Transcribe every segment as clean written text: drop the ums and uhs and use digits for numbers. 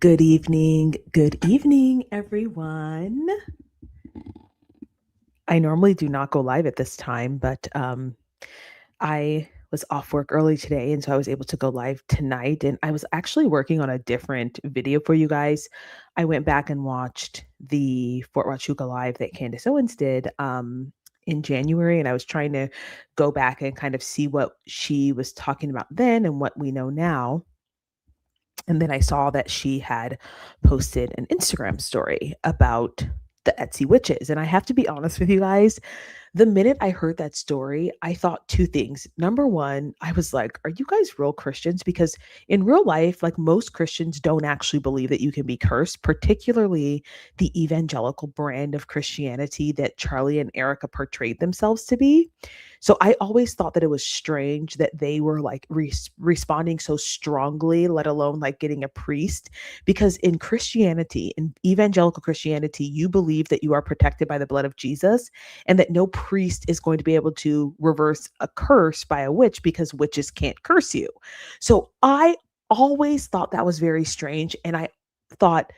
Good evening, everyone. I normally do not go live at this time, but I was off work early today, and so I was able to go live tonight. And I was actually working on a different video for you guys. I went back and watched the Fort Huachuca live that Candace Owens did in January, and I was trying to go back and kind of see what she was talking about then and what we know now. And then I saw that she had posted an Instagram story about the Etsy witches. And I have to be honest with you guys, the minute I heard that story, I thought two things. Number one, I was like, are you guys real Christians? Because in real life, like most Christians don't actually believe that you can be cursed, particularly the evangelical brand of Christianity that Charlie and Erica portrayed themselves to be. So I always thought that it was strange that they were like responding so strongly, let alone like getting a priest. Because in Christianity, in evangelical Christianity, you believe that you are protected by the blood of Jesus and that no priest is going to be able to reverse a curse by a witch because witches can't curse you. So I always thought that was very strange. And I thought,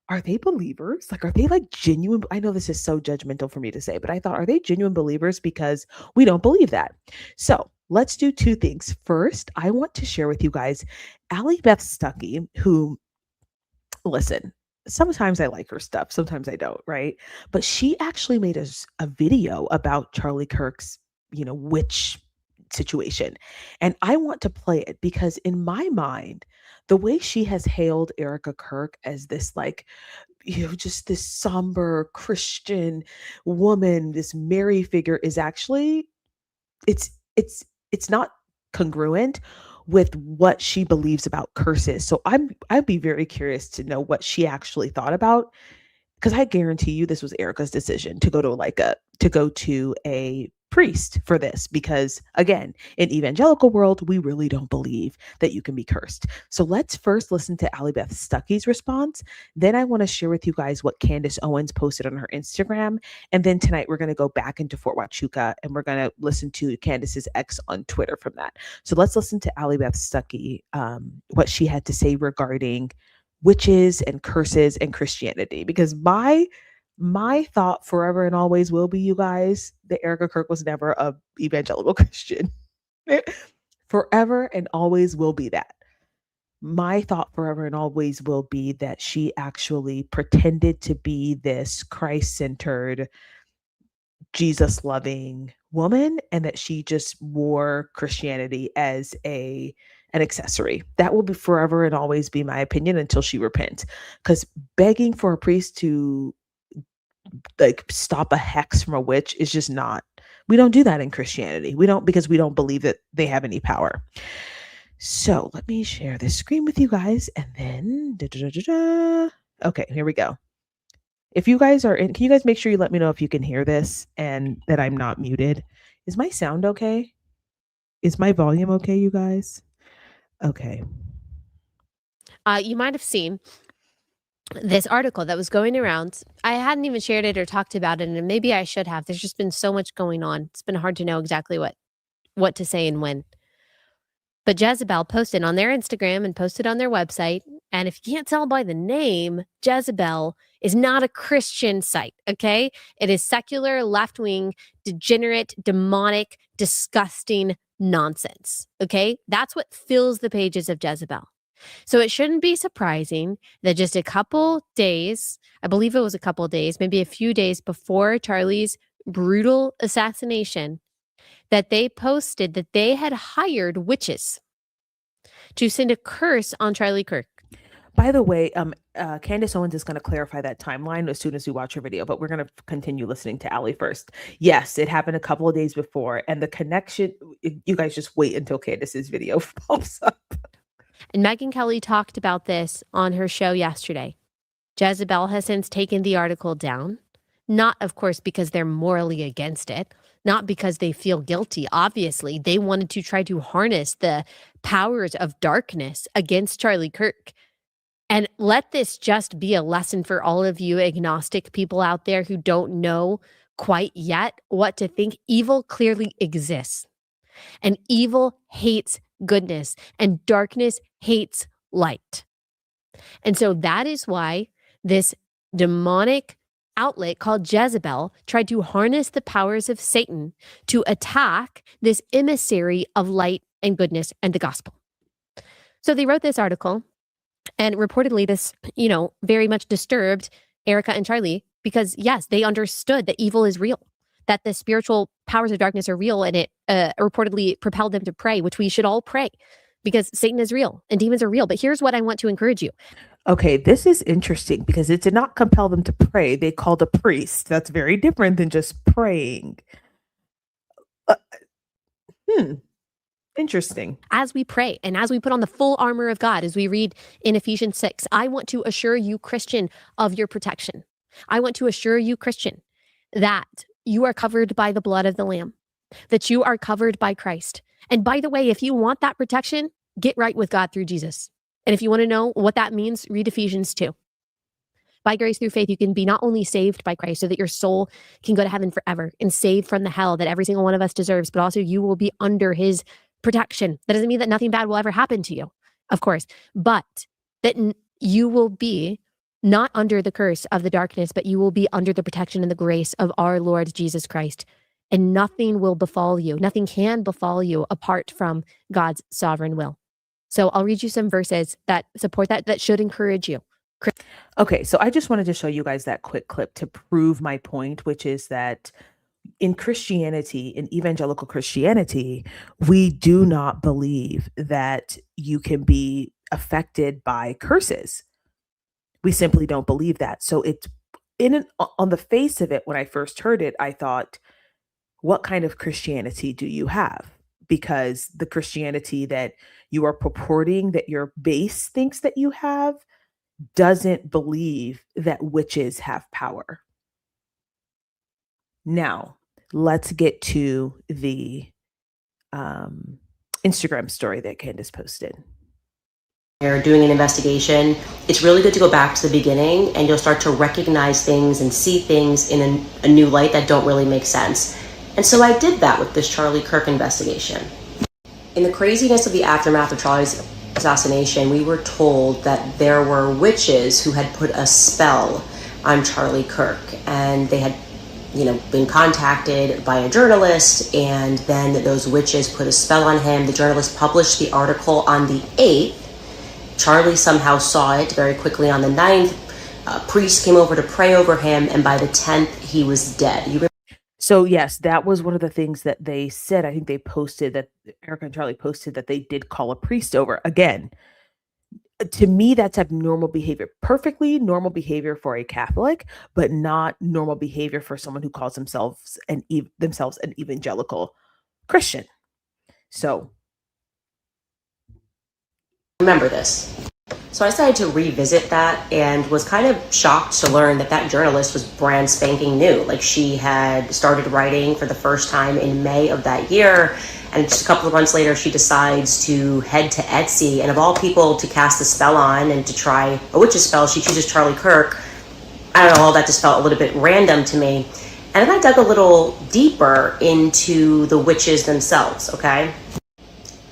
are they believers? Like, are they like genuine? I know this is so judgmental for me to say, but I thought, are they genuine believers? Because we don't believe that. So let's do two things. First, I want to share with you guys Allie Beth Stuckey, who, listen, sometimes I like her stuff, sometimes I don't, right? But she actually made a video about Charlie Kirk's, witch situation. And I want to play it because in my mind, the way she has hailed Erica Kirk as this like, just this somber Christian woman, this Mary figure is actually it's it's not congruent with what she believes about curses. So I'd be very curious to know what she actually thought about, because I guarantee you this was Erica's decision to go to a priest for this, because again, in evangelical world, we really don't believe that you can be cursed. So let's first listen to Allie Beth Stuckey's response. Then I want to share with you guys what Candace Owens posted on her Instagram. And then tonight we're going to go back into Fort Huachuca and we're going to listen to Candace's ex on Twitter from that. So let's listen to Allie Beth Stuckey, what she had to say regarding witches and curses and Christianity, because my thought forever and always will be, you guys, that Erica Kirk was never a evangelical Christian. Forever and always will be that. My thought forever and always will be that she actually pretended to be this Christ-centered, Jesus-loving woman, and that she just wore Christianity as an accessory. That will be forever and always be my opinion until she repents. Because begging for a priest to like stop a hex from a witch is just not, we don't do that in Christianity. We don't, because we don't believe that they have any power. So let me share this screen with you guys and then okay, here we go. If you guys are in, can you guys make sure you let me know if you can hear this and that I'm not muted? Is my sound okay? Is my volume okay, you guys? Okay. You might have seen this article that was going around. I hadn't even shared it or talked about it, and maybe I should have. There's just been so much going on. It's been hard to know exactly what to say and when. But Jezebel posted on their Instagram and posted on their website. And if you can't tell by the name, Jezebel is not a Christian site, okay? It is secular, left-wing, degenerate, demonic, disgusting nonsense, okay? That's what fills the pages of Jezebel. So it shouldn't be surprising that just a couple days, I believe it was a couple days, maybe a few days before Charlie's brutal assassination, that they posted that they had hired witches to send a curse on Charlie Kirk. By the way, Candace Owens is going to clarify that timeline as soon as we watch her video, but we're going to continue listening to Allie first. Yes, it happened a couple of days before, and the connection, you guys just wait until Candace's video pops up. And Megyn Kelly talked about this on her show yesterday. Jezebel has since taken the article down, not, of course, because they're morally against it, not because they feel guilty. Obviously, they wanted to try to harness the powers of darkness against Charlie Kirk. And let this just be a lesson for all of you agnostic people out there who don't know quite yet what to think. Evil clearly exists, and evil hates goodness, and darkness hates light. And so that is why this demonic outlet called Jezebel tried to harness the powers of Satan to attack this emissary of light and goodness and the gospel. So they wrote this article, and reportedly this, very much disturbed Erica and Charlie because, yes, they understood that evil is real, that the spiritual powers of darkness are real, and it reportedly propelled them to pray, which we should all pray because Satan is real and demons are real. But here's what I want to encourage you. Okay, this is interesting because it did not compel them to pray. They called a priest. That's very different than just praying. Uh, Interesting. As we pray and as we put on the full armor of God, as we read in Ephesians 6, I want to assure you, Christian, of your protection. I want to assure you, Christian, that you are covered by the blood of the Lamb, that you are covered by Christ. And by the way, if you want that protection, get right with God through Jesus. And if you want to know what that means, read Ephesians 2. By grace through faith, you can be not only saved by Christ so that your soul can go to heaven forever and saved from the hell that every single one of us deserves, but also you will be under his protection. That doesn't mean that nothing bad will ever happen to you, of course, but that you will be not under the curse of the darkness, but you will be under the protection and the grace of our Lord Jesus Christ. And nothing will befall you. Nothing can befall you apart from God's sovereign will. So I'll read you some verses that support that should encourage you. Okay, so I just wanted to show you guys that quick clip to prove my point, which is that in Christianity, in evangelical Christianity, we do not believe that you can be affected by curses. We simply don't believe that. So it's on the face of it, when I first heard it, I thought, what kind of Christianity do you have? Because the Christianity that you are purporting that your base thinks that you have doesn't believe that witches have power. Now, let's get to the Instagram story that Candace posted. You're doing an investigation, it's really good to go back to the beginning and you'll start to recognize things and see things in a new light that don't really make sense. And so I did that with this Charlie Kirk investigation. In the craziness of the aftermath of Charlie's assassination, we were told that there were witches who had put a spell on Charlie Kirk, and they had been contacted by a journalist, and then those witches put a spell on him. The journalist published the article on the 8th. Charlie somehow saw it very quickly on the 9th. A priest came over to pray over him, and by the 10th, he was dead. So yes, that was one of the things that they said. I think they posted that Erica and Charlie posted that they did call a priest over. Again, to me, that's abnormal behavior. Perfectly normal behavior for a Catholic, but not normal behavior for someone who calls themselves an evangelical Christian. So remember this. So I decided to revisit that and was kind of shocked to learn that journalist was brand spanking new. Like, she had started writing for the first time in May of that year, and just a couple of months later she decides to head to Etsy, and of all people to cast a spell on and to try a witch's spell, she chooses Charlie Kirk. I don't know, all that just felt a little bit random to me. And then I dug a little deeper into the witches themselves, okay?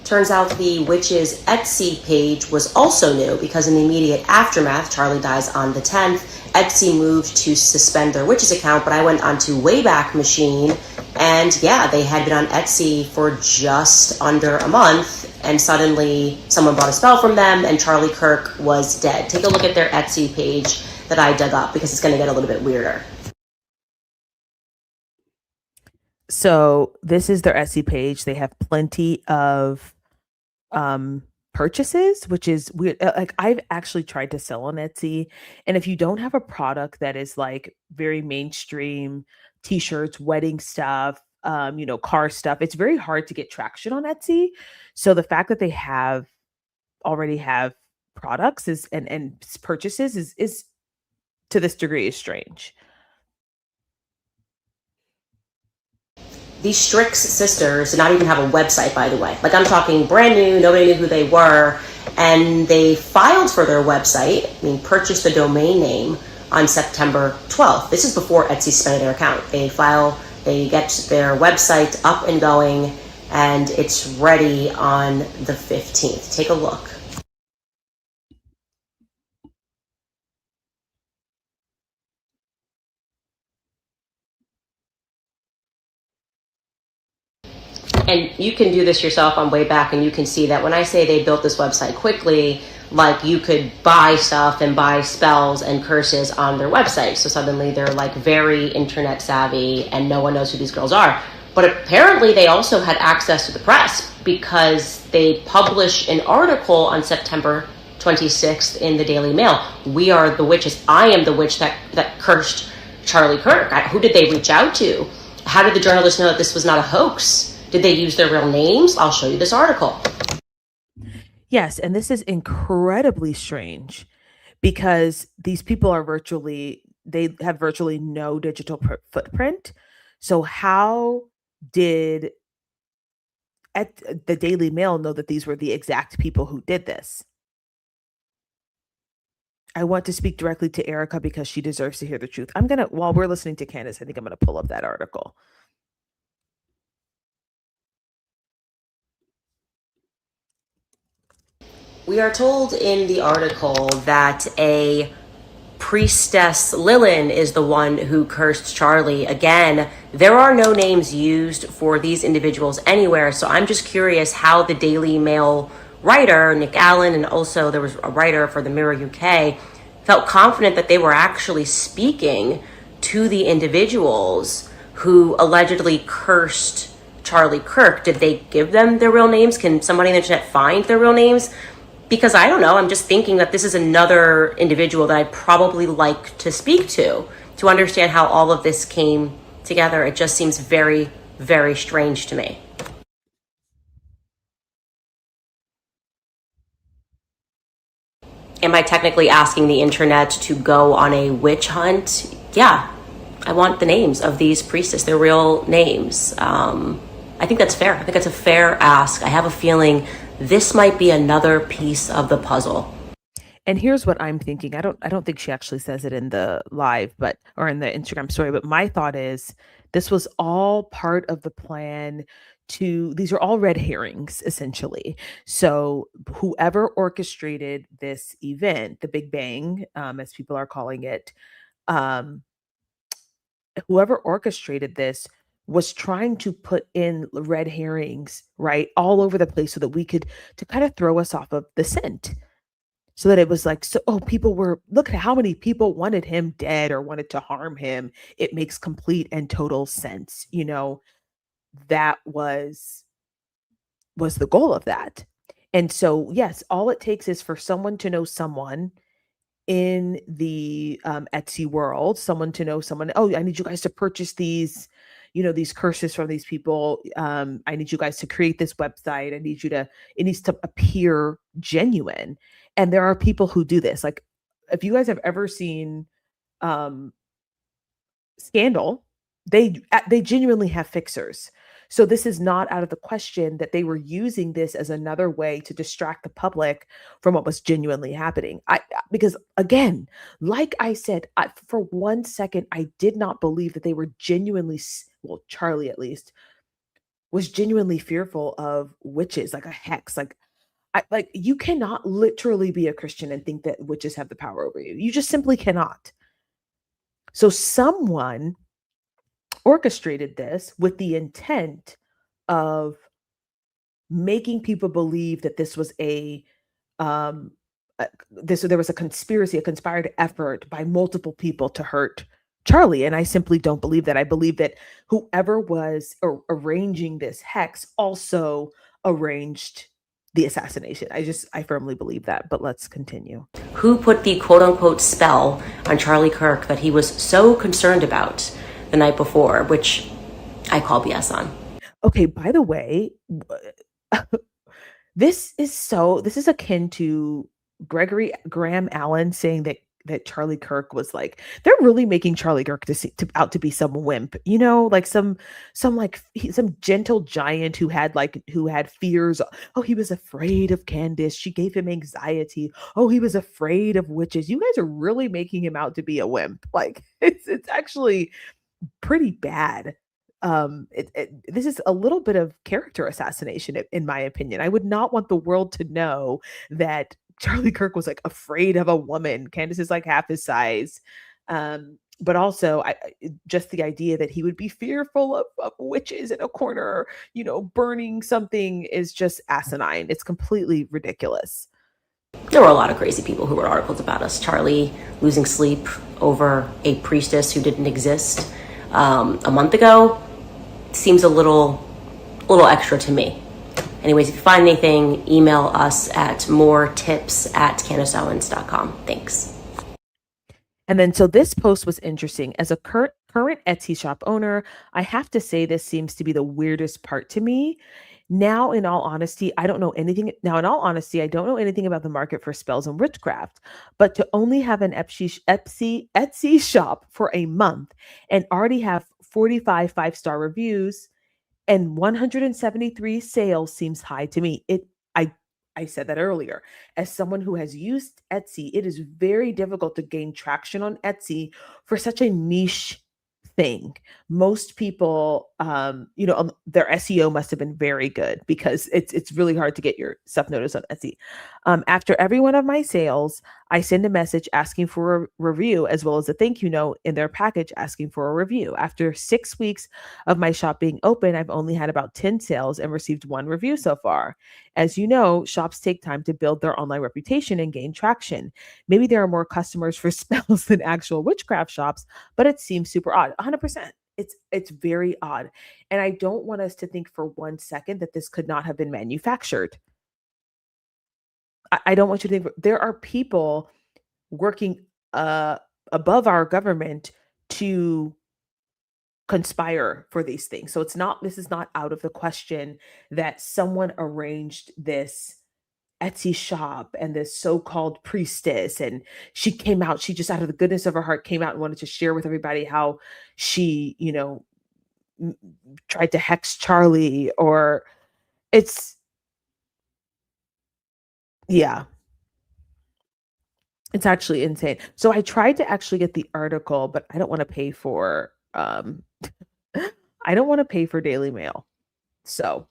Turns out the witch's Etsy page was also new because in the immediate aftermath, Charlie dies on the 10th, Etsy moved to suspend their witch's account, but I went onto Wayback Machine, and yeah, they had been on Etsy for just under a month, and suddenly someone bought a spell from them, and Charlie Kirk was dead. Take a look at their Etsy page that I dug up because it's going to get a little bit weirder. So this is their Etsy page. They have plenty of purchases, which is weird. Like, I've actually tried to sell on Etsy, and if you don't have a product that is like very mainstream, t-shirts, wedding stuff, car stuff, it's very hard to get traction on Etsy. So the fact that they already have products and purchases is to this degree is strange. These Strix sisters did not even have a website, by the way. Like, I'm talking brand new, nobody knew who they were, and they filed for their website, purchased the domain name on September 12th. This is before Etsy suspended their account. They get their website up and going, and it's ready on the 15th. Take a look. And you can do this yourself on way back, and you can see that when I say they built this website quickly, like you could buy stuff and buy spells and curses on their website. So suddenly they're like very internet savvy and no one knows who these girls are. But apparently they also had access to the press because they published an article on September 26th in the Daily Mail. We are the witches. I am the witch that cursed Charlie Kirk. Who did they reach out to? How did the journalists know that this was not a hoax? Did they use their real names? I'll show you this article. Yes, and this is incredibly strange because these people are they have virtually no digital footprint. So how did the Daily Mail know that these were the exact people who did this? I want to speak directly to Erica because she deserves to hear the truth. While we're listening to Candace, I think I'm gonna pull up that article. We are told in the article that a priestess Lilyn is the one who cursed Charlie. Again, there are no names used for these individuals anywhere, so I'm just curious how the Daily Mail writer, Nick Allen, and also there was a writer for the Mirror UK, felt confident that they were actually speaking to the individuals who allegedly cursed Charlie Kirk. Did they give them their real names? Can somebody on the internet find their real names? Because I don't know, I'm just thinking that this is another individual that I'd probably like to speak to understand how all of this came together. It just seems very, very strange to me. Am I technically asking the internet to go on a witch hunt? Yeah, I want the names of these priestesses, their real names. I think that's fair. I think that's a fair ask. I have a feeling this might be another piece of the puzzle. And here's what I'm thinking. I don't think she actually says it in the live, or in the Instagram story, but my thought is this was all part of the plan these are all red herrings, essentially. So whoever orchestrated this event, the Big Bang, as people are calling it, um, whoever orchestrated this was trying to put in red herrings, right, all over the place so that to kind of throw us off of the scent. So that it was like, look at how many people wanted him dead or wanted to harm him. It makes complete and total sense. That was the goal of that. And so, yes, all it takes is for someone to know someone in the Etsy world, someone to know someone. Oh, I need you guys to purchase these, these curses from these people. I need you guys to create this website. It needs to appear genuine. And there are people who do this. Like, if you guys have ever seen Scandal, they genuinely have fixers. So this is not out of the question that they were using this as another way to distract the public from what was genuinely happening. Because again, like I said, for 1 second, I did not believe that they were genuinely, well, Charlie at least, was genuinely fearful of witches, like a hex. Like you cannot literally be a Christian and think that witches have the power over you. You just simply cannot. So someone orchestrated this with the intent of making people believe that this was there was a conspiracy, a conspired effort by multiple people to hurt Charlie. And I simply don't believe that. I believe that whoever was arranging this hex also arranged the assassination. I firmly believe that, but let's continue. Who put the quote unquote spell on Charlie Kirk that he was so concerned about the night before, which I call BS on? Okay, by the way, this is akin to Graham Allen saying that Charlie Kirk was like, they're really making Charlie Kirk out to be some wimp, like some gentle giant who had fears. Oh, he was afraid of Candace. She gave him anxiety. Oh, he was afraid of witches. You guys are really making him out to be a wimp. Like it's actually pretty bad. This is a little bit of character assassination, in my opinion. I would not want the world to know that Charlie Kirk was like afraid of a woman. Candace is like half his size. But also, just the idea that he would be fearful of witches in a corner, burning something is just asinine. It's completely ridiculous. There were a lot of crazy people who wrote articles about us. Charlie losing sleep over a priestess who didn't exist a month ago seems a little extra to me. Anyways, if you find anything, email us at moretips@candaceowens.com. Thanks. And then, so this post was interesting. As a current Etsy shop owner, I have to say this seems to be the weirdest part to me. Now, in all honesty, I don't know anything. Now, in all honesty, I don't know anything about the market for spells and witchcraft, but to only have an Etsy shop for a month and already have 45 5-star reviews and 173 sales seems high to me. I I said that earlier. As someone who has used Etsy, it is very difficult to gain traction on Etsy for such a niche thing. Most people, their SEO must have been very good because it's really hard to get your stuff noticed on Etsy. After every one of my sales, I send a message asking for a review as well as a thank you note in their package asking for a review. After 6 weeks of my shop being open, I've only had about 10 sales and received one review so far. As you know, shops take time to build their online reputation and gain traction. Maybe there are more customers for spells than actual witchcraft shops, but it seems super odd. 100%. It's very odd. And I don't want us to think for 1 second that this could not have been manufactured. I don't want you to think there are people working above our government to conspire for these things. So this is not out of the question that someone arranged this Etsy shop and this so-called priestess, and she just out of the goodness of her heart came out and wanted to share with everybody how she, tried to hex Charlie, or it's yeah, it's actually insane. So I tried to actually get the article, but I don't want to pay for I don't want to pay for Daily Mail. So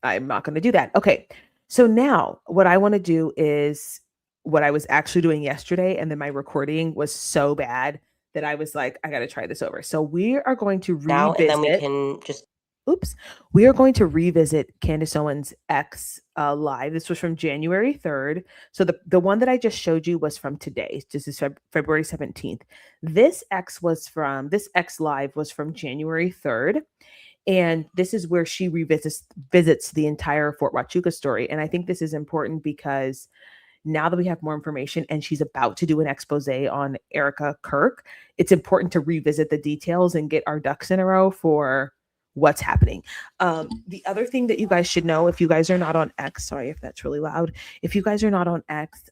I'm not going to do that. Okay. So now what I want to do is what I was actually doing yesterday. And then my recording was so bad that I was like, I got to try this over. So we are going to Now, and then we revisit. can just We are going to revisit Candace Owens' X live. This was from January 3rd. So the one that I just showed you was from today. This is February 17th. This X live was from January 3rd. And this is where she visits the entire Fort Huachuca story. And I think this is important because now that we have more information and she's about to do an expose on Erica Kirk, it's important to revisit the details and get our ducks in a row for what's happening. The other thing that you guys should know, if you guys are not on X, sorry if that's really loud. If you guys are not on X,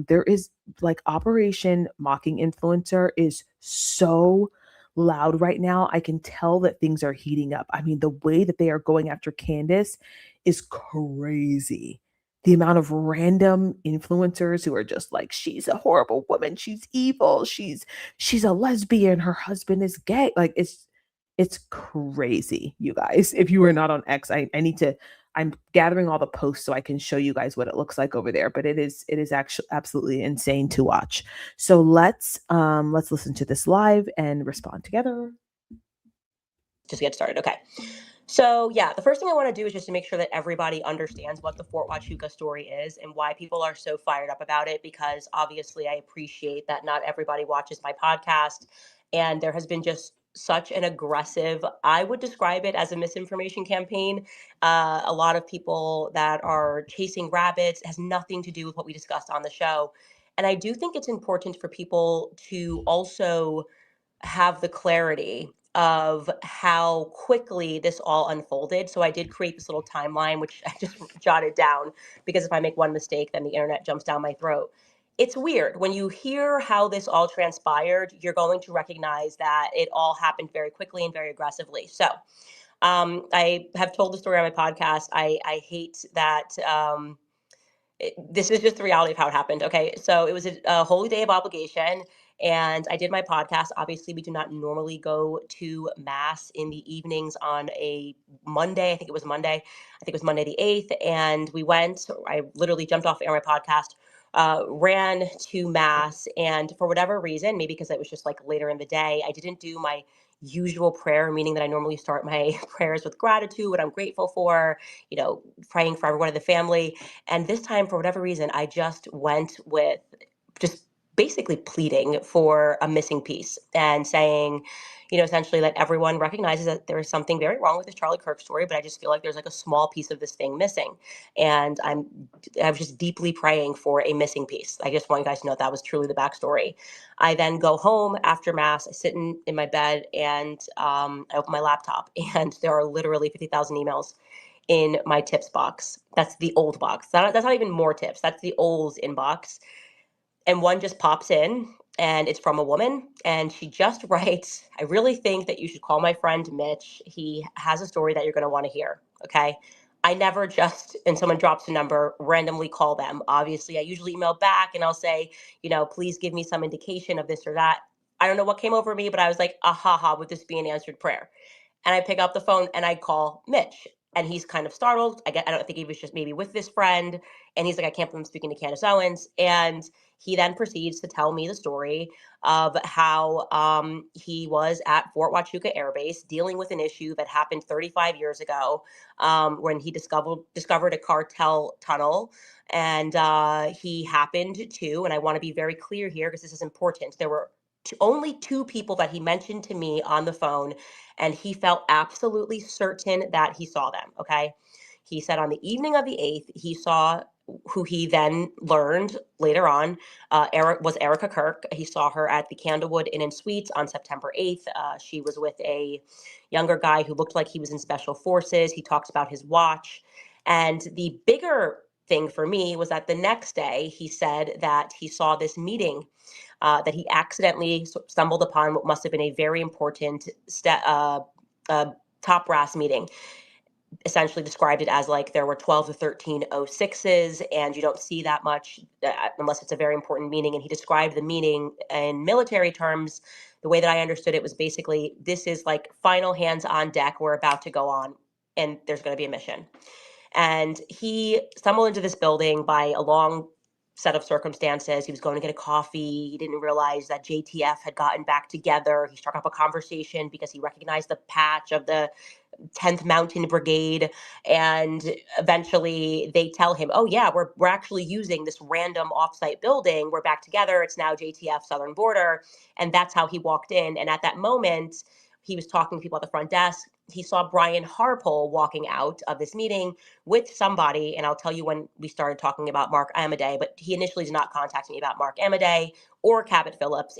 there is like Operation Mocking Influencer is so loud right now. I can tell that things are heating up. I mean, the way that they are going after Candace is crazy. The amount of random influencers who are just like, she's a horrible woman, she's evil, she's a lesbian, her husband is gay. Like it's crazy, you guys. If you are not on X, I'm gathering all the posts so I can show you guys what it looks like over there. But it is actually absolutely insane to watch. So let's listen to this live and respond together. just get started. Okay. So yeah, the first thing I want to do is just to make sure that everybody understands what the Fort Huachuca story is and why people are so fired up about it, because obviously I appreciate that not everybody watches my podcast, and there has been just such an aggressive, I would describe it as a misinformation campaign. A lot of people that are chasing rabbits. It has nothing to do with what we discussed on the show. And I do think it's important for people to also have the clarity of how quickly this all unfolded. So I did create this little timeline, which I just jotted down, because if I make one mistake, then the internet jumps down my throat. It's weird. When you hear how this all transpired, you're going to recognize that it all happened very quickly and very aggressively. So I have told the story on my podcast. I hate that. This is just the reality of how it happened. Okay. So it was a holy day of obligation, and I did my podcast. Obviously, we do not normally go to mass in the evenings on a Monday. I think it was Monday. I think it was Monday the 8th. And we went. I literally jumped off air my podcast, ran to mass, and for whatever reason, maybe because it was just like later in the day, I didn't do my usual prayer, meaning that I normally start my prayers with gratitude, what I'm grateful for, praying for everyone in the family. And this time, for whatever reason, I just went with just basically pleading for a missing piece and saying, essentially that everyone recognizes that there is something very wrong with this Charlie Kirk story, but I just feel like there's like a small piece of this thing missing. And I was just deeply praying for a missing piece. I just want you guys to know that was truly the backstory. I then go home after mass, I sit in my bed, and I open my laptop, and there are literally 50,000 emails in my tips box. That's the old box. That's not even more tips. That's the old inbox. And one just pops in, and it's from a woman, and she just writes, "I really think that you should call my friend Mitch. He has a story that you're going to want to hear." Okay. I never just, and someone drops a number, randomly call them. Obviously, I usually email back and I'll say, please give me some indication of this or that. I don't know what came over me, but I was like, ha, would this be an answered prayer? And I pick up the phone and I call Mitch. And he's kind of startled. I don't think he was just maybe with this friend. And he's like, "I can't believe I'm speaking to Candace Owens." And he then proceeds to tell me the story of how he was at Fort Huachuca Air Base dealing with an issue that happened 35 years ago, when he discovered a cartel tunnel. And he happened to, and I want to be very clear here because this is important, there were only two people that he mentioned to me on the phone, and he felt absolutely certain that he saw them. Okay. He said on the evening of the 8th, he saw who he then learned later on was Erica Kirk. He saw her at the Candlewood Inn and Suites on September 8th. She was with a younger guy who looked like he was in special forces. He talks about his watch. And the bigger thing for me was that the next day he said that he saw this meeting that he accidentally stumbled upon, what must have been a very important top brass meeting. Essentially described it as like there were 12 to 13 O6s, and you don't see that much unless it's a very important meeting. And he described the meeting in military terms. The way that I understood it was basically, this is like final hands on deck. We're about to go on, and there's going to be a mission. And he stumbled into this building by a long set of circumstances. He was going to get a coffee. He didn't realize that JTF had gotten back together. He struck up a conversation because he recognized the patch of the 10th Mountain Brigade. And eventually they tell him, "Oh yeah, we're actually using this random offsite building. We're back together. It's now JTF Southern Border." And that's how he walked in. And at that moment, he was talking to people at the front desk. He saw Brian Harpole walking out of this meeting with somebody. And I'll tell you when we started talking about Mark Amadei, but he initially did not contact me about Mark Amadei or Cabot Phillips.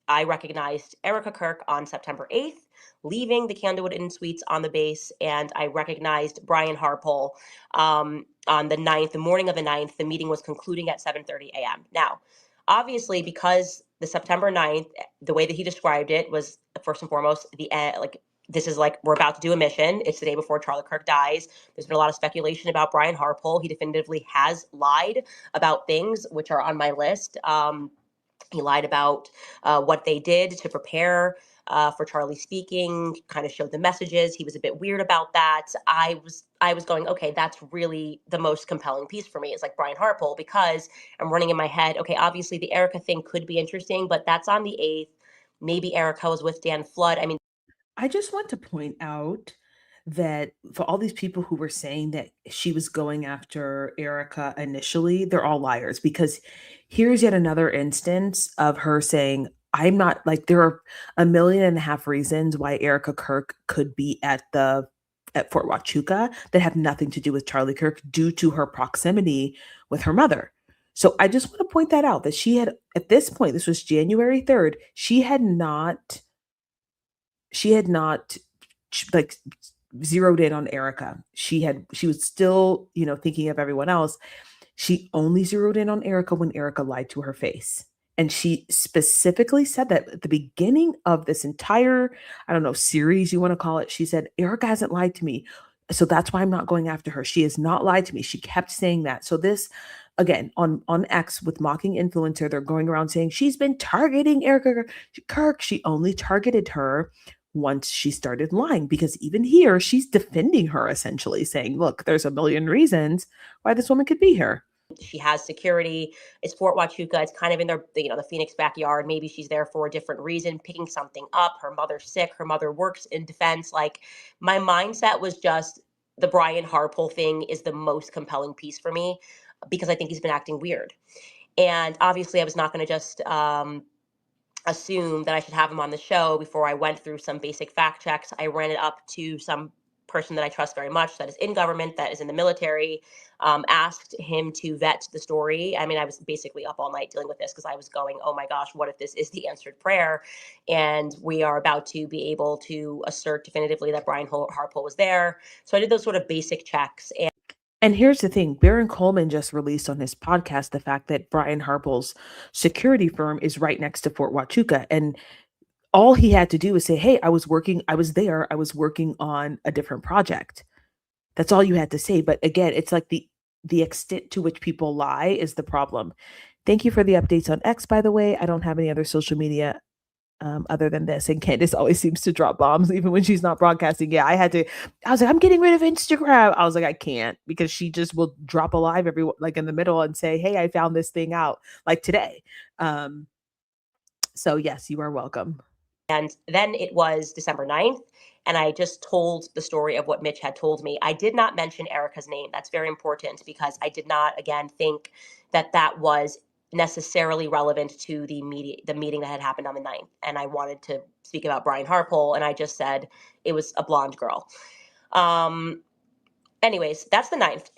I recognized Erica Kirk on September 8th, leaving the Candlewood Inn Suites on the base, and I recognized Brian Harpole on the 9th, the morning of the 9th. The meeting was concluding at 7:30 a.m. Now, obviously, because the September 9th, the way that he described it was, first and foremost, this is like, we're about to do a mission. It's the day before Charlie Kirk dies. There's been a lot of speculation about Brian Harpole. He definitively has lied about things which are on my list. He lied about what they did to prepare for Charlie speaking, kind of showed the messages. He was a bit weird about that. I was going, okay, that's really the most compelling piece for me. It's like Brian Harpole, because I'm running in my head, okay, obviously the Erica thing could be interesting, but that's on the 8th. Maybe Erica was with Dan Flood. I mean, I just want to point out that for all these people who were saying that she was going after Erica initially, they're all liars, because here's yet another instance of her saying, "I'm not like, there are a million and a half reasons why Erica Kirk could be at Fort Huachuca that have nothing to do with Charlie Kirk due to her proximity with her mother." So I just want to point that out, that she had, at this point, this was January 3rd, she had not like zeroed in on Erica. She was still, thinking of everyone else. She only zeroed in on Erica when Erica lied to her face. And she specifically said that at the beginning of this entire, I don't know, series you want to call it. She said, "Erica hasn't lied to me. So that's why I'm not going after her. She has not lied to me." She kept saying that. So this, again, on X with Mocking Influencer, they're going around saying she's been targeting Erica Kirk. She only targeted her once she started lying, because even here, she's defending her, essentially saying, "Look, there's a million reasons why this woman could be here." She has security. It's Fort Huachuca. It's kind of in their, the Phoenix backyard. Maybe she's there for a different reason, picking something up. Her mother's sick. Her mother works in defense. Like, my mindset was just the Brian Harpole thing is the most compelling piece for me because I think he's been acting weird. And obviously, I was not going to just assume that I should have him on the show before I went through some basic fact checks. I ran it up to some person that I trust very much that is in government, that is in the military, asked him to vet the story. I mean, I was basically up all night dealing with this because I was going, oh my gosh, what if this is the answered prayer? And we are about to be able to assert definitively that Brian Harpole was there. So I did those sort of basic checks. And here's the thing, Baron Coleman just released on his podcast the fact that Brian Harpole's security firm is right next to Fort Huachuca. And all he had to do was say, hey, I was working on a different project. That's all you had to say. But again, it's like the extent to which people lie is the problem. Thank you for the updates on X, by the way. I don't have any other social media other than this. And Candace always seems to drop bombs, even when she's not broadcasting. Yeah, I was like, I'm getting rid of Instagram. I was like, I can't, because she just will drop a live like in the middle and say, hey, I found this thing out, like today. So yes, you are welcome. And then it was December 9th, and I just told the story of what Mitch had told me. I did not mention Erica's name. That's very important because I did not, again, think that that was necessarily relevant to the meeting that had happened on the 9th. And I wanted to speak about Brian Harpole, and I just said it was a blonde girl. Anyways, that's the 9th.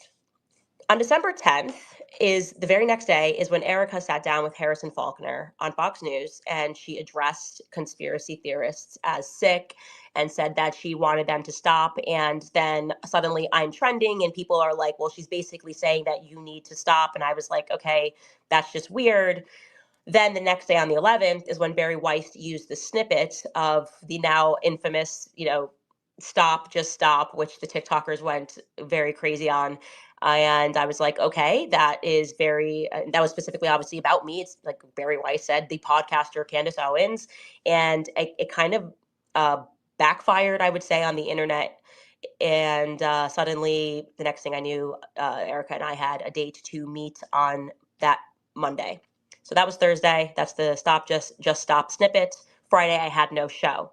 On December 10th is the very next day is when Erica sat down with Harrison Faulkner on Fox News, and she addressed conspiracy theorists as sick and said that she wanted them to stop. And then suddenly I'm trending and people are like, well, she's basically saying that you need to stop. And I was like, okay, that's just weird. Then the next day on the 11th is when Barry Weiss used the snippet of the now infamous, stop, just stop, which the TikTokers went very crazy on. And I was like, okay, that was specifically obviously about me. It's like Barry Weiss said, the podcaster Candace Owens. And it kind of backfired, I would say, on the internet. And suddenly the next thing I knew, Erica and I had a date to meet on that Monday. So that was Thursday. That's the stop, just stop snippet. Friday, I had no show.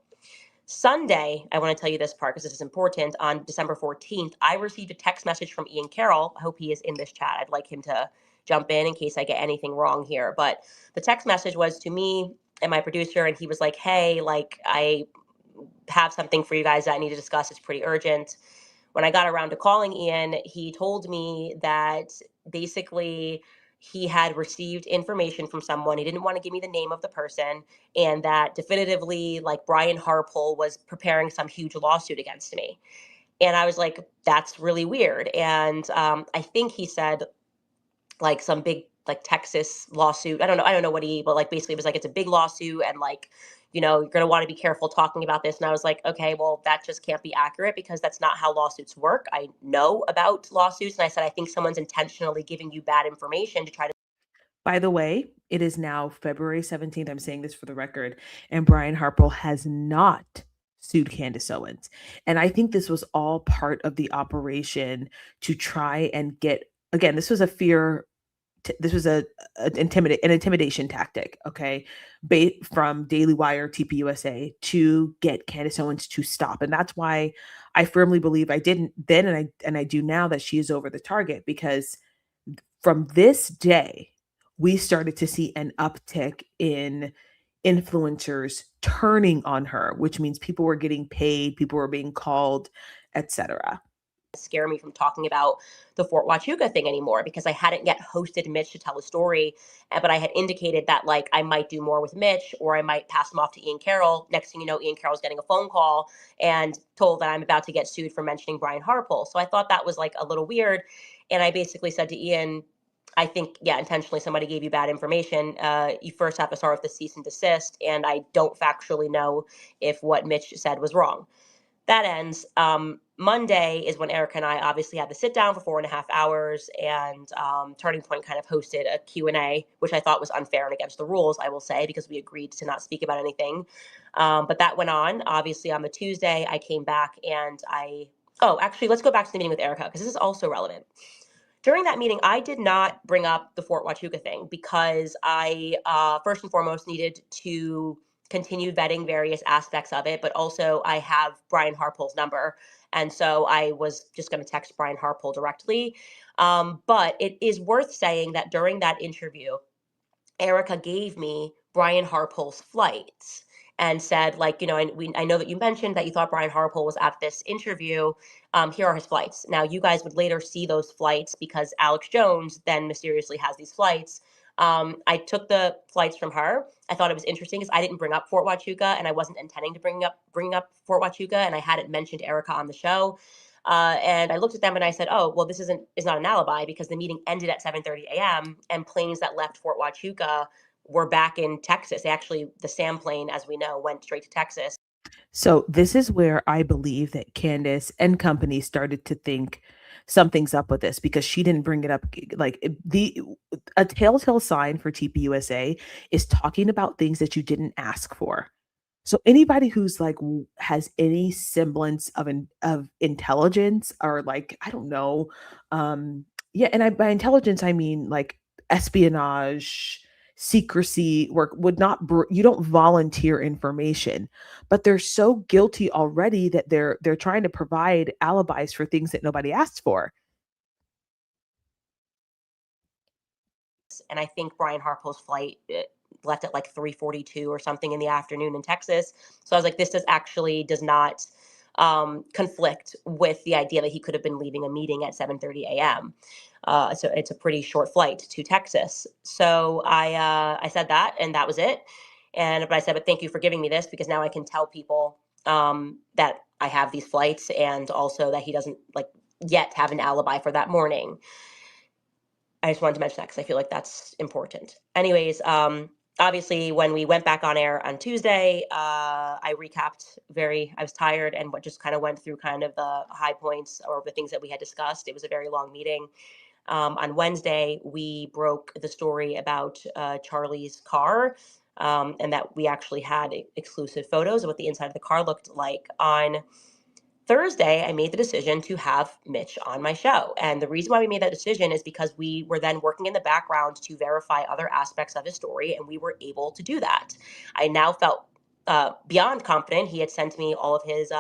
Sunday, I want to tell you this part because this is important. On December 14th, I received a text message from Ian Carroll. I hope he is in this chat. I'd like him to jump in case I get anything wrong here. But the text message was to me and my producer, and he was like, hey, like, I have something for you guys that I need to discuss. It's pretty urgent. When I got around to calling Ian, he told me that basically he had received information from someone. He didn't want to give me the name of the person, and that definitively, like, Brian Harpole was preparing some huge lawsuit against me. And I was like, that's really weird. And I think he said like some big like Texas lawsuit. I don't know what but like basically it was like it's a big lawsuit and like, you're going to want to be careful talking about this. And I was like, okay, well, that just can't be accurate because that's not how lawsuits work. I know about lawsuits. And I said, I think someone's intentionally giving you bad information to try to. By the way, it is now February 17th. I'm saying this for the record. And Brian Harpole has not sued Candace Owens. And I think this was all part of the operation to try and get, again, this was a an intimidation tactic, okay, from Daily Wire, TPUSA, to get Candace Owens to stop. And that's why I firmly believe I didn't then and I do now that she is over the target, because from this day we started to see an uptick in influencers turning on her, which means people were getting paid, people were being called, etc. Scare me from talking about the Fort Huachuca thing anymore because I hadn't yet hosted Mitch to tell a story, but I had indicated that like I might do more with Mitch or I might pass him off to Ian Carroll. Next thing you know, Ian Carroll's getting a phone call and told that I'm about to get sued for mentioning Brian Harpole. So I thought that was like a little weird. And I basically said to Ian, I think, yeah, intentionally somebody gave you bad information. You first have to start with the cease and desist. And I don't factually know if what Mitch said was wrong. That ends. Monday is when Erica and I obviously had to sit down for 4.5 hours, and Turning Point kind of hosted a Q&A, which I thought was unfair and against the rules, I will say, because we agreed to not speak about anything. But that went on. Obviously, on the Tuesday, I came back and actually, let's go back to the meeting with Erica, because this is also relevant. During that meeting, I did not bring up the Fort Huachuca thing because I, first and foremost, needed to continue vetting various aspects of it, but also I have Brian Harpole's number. And so I was just going to text Brian Harpole directly. But it is worth saying that during that interview, Erica gave me Brian Harpole's flights and said, like, I know that you mentioned that you thought Brian Harpole was at this interview. Here are his flights. Now, you guys would later see those flights because Alex Jones then mysteriously has these flights. I took the flights from her. I thought it was interesting because I didn't bring up Fort Huachuca, and I wasn't intending to bring up Fort Huachuca, and I hadn't mentioned Erica on the show. And I looked at them and I said, "Oh, well, is not an alibi because the meeting ended at 7:30 a.m. and planes that left Fort Huachuca were back in Texas. Actually, the SAM plane, as we know, went straight to Texas." So this is where I believe that Candace and company started to think something's up with this because she didn't bring it up. Like the a telltale sign for TPUSA is talking about things that you didn't ask for. So anybody who's like has any semblance of intelligence or like I don't know, yeah, and by intelligence I mean like espionage, secrecy work would not you don't volunteer information, but they're so guilty already that they're trying to provide alibis for things that nobody asked for. And I think Brian Harpole's flight left at like 3:42 or something in the afternoon in Texas. So I was like, this does not conflict with the idea that he could have been leaving a meeting at 7:30 a.m. So it's a pretty short flight to Texas. So I said that, and that was it. But I said, but thank you for giving me this because now I can tell people that I have these flights, and also that he doesn't like yet have an alibi for that morning. I just wanted to mention that because I feel like that's important. Anyways, obviously, when we went back on air on Tuesday, I recapped I was tired and just kind of went through kind of the high points or the things that we had discussed. It was a very long meeting. On Wednesday, we broke the story about Charlie's car, and that we actually had exclusive photos of what the inside of the car looked like. On Thursday, I made the decision to have Mitch on my show. And the reason why we made that decision is because we were then working in the background to verify other aspects of his story, and we were able to do that. I now felt beyond confident. He had sent me all of his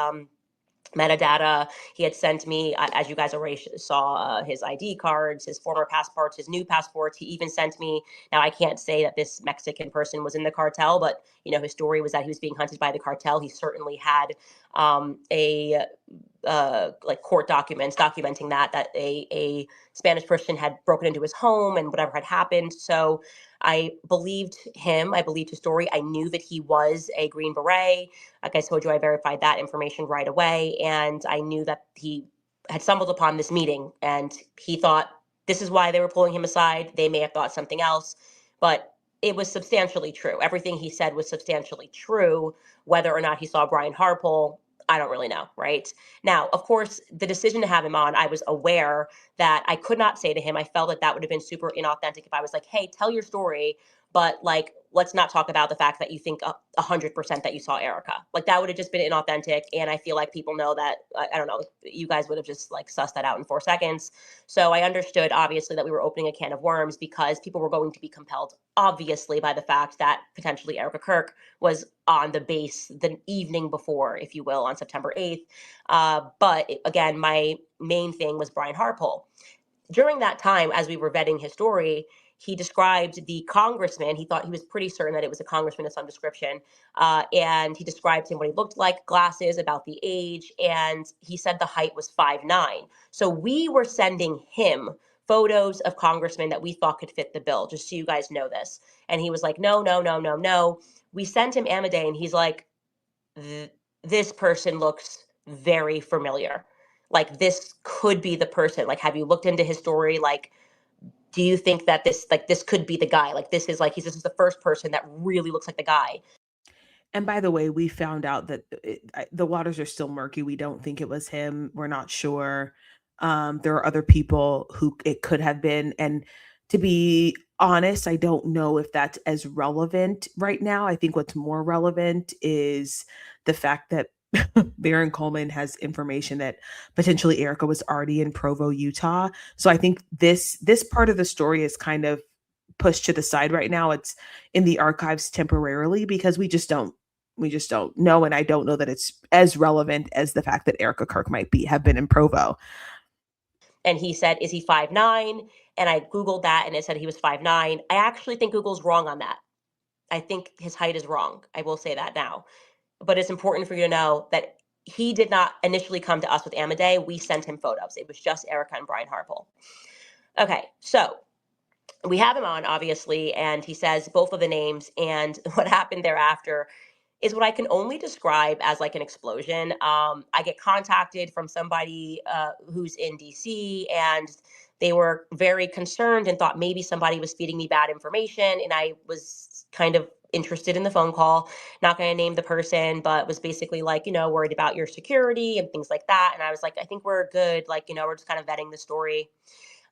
metadata. He had sent me, as you guys already saw, his ID cards, his former passports, his new passports. He even sent me, now I can't say that this Mexican person was in the cartel, but his story was that he was being hunted by the cartel. He certainly had like court documents documenting that a Spanish person had broken into his home and whatever had happened. So I believed him. I believed his story. I knew that he was a Green Beret. Like I told you, I verified that information right away. And I knew that he had stumbled upon this meeting and he thought this is why they were pulling him aside. They may have thought something else, but it was substantially true. Everything he said was substantially true. Whether or not he saw Brian Harpole, I don't really know, right? Now, of course, the decision to have him on, I was aware that I could not say to him, I felt that that would have been super inauthentic if I was like, hey, tell your story, but like, let's not talk about the fact that you think 100% that you saw Erica. Like that would have just been inauthentic. And I feel like people know that, I don't know, you guys would have just like sussed that out in 4 seconds. So I understood obviously that we were opening a can of worms because people were going to be compelled obviously by the fact that potentially Erica Kirk was on the base the evening before, if you will, on September 8th. But again, my main thing was Brian Harpole. During that time, as we were vetting his story, he described the congressman. He thought he was pretty certain that it was a congressman of some description. And he described him what he looked like, glasses, about the age, and he said the height was 5'9". So we were sending him photos of congressmen that we thought could fit the bill, just so you guys know this. And he was like, no, no, no, no, no. We sent him Amadei, and he's like, this person looks very familiar. Like this could be the person. Like, have you looked into his story? Like, do you think that this could be the guy? Like, this is the first person that really looks like the guy. And by the way, we found out that the waters are still murky. We don't think it was him. We're not sure. There are other people who it could have been. And to be honest, I don't know if that's as relevant right now. I think what's more relevant is the fact that Baron Coleman has information that potentially Erica was already in Provo, Utah. So I think this part of the story is kind of pushed to the side right now. It's in the archives temporarily because we just don't know, and I don't know that it's as relevant as the fact that Erica Kirk might have been in Provo. And he said, "Is he 5'9"? And I Googled that and it said he was 5'9". I actually think Google's wrong on that. I think his height is wrong. I will say that now. But it's important for you to know that he did not initially come to us with Amadei. We sent him photos. It was just Erica and Brian Harpole. Okay, so we have him on, obviously, and he says both of the names. And what happened thereafter is what I can only describe as like an explosion. I get contacted from somebody who's in DC, and they were very concerned and thought maybe somebody was feeding me bad information. And I was kind of interested in the phone call, not going to name the person, but was basically like, worried about your security and things like that. And I was like, I think we're good. Like, we're just kind of vetting the story.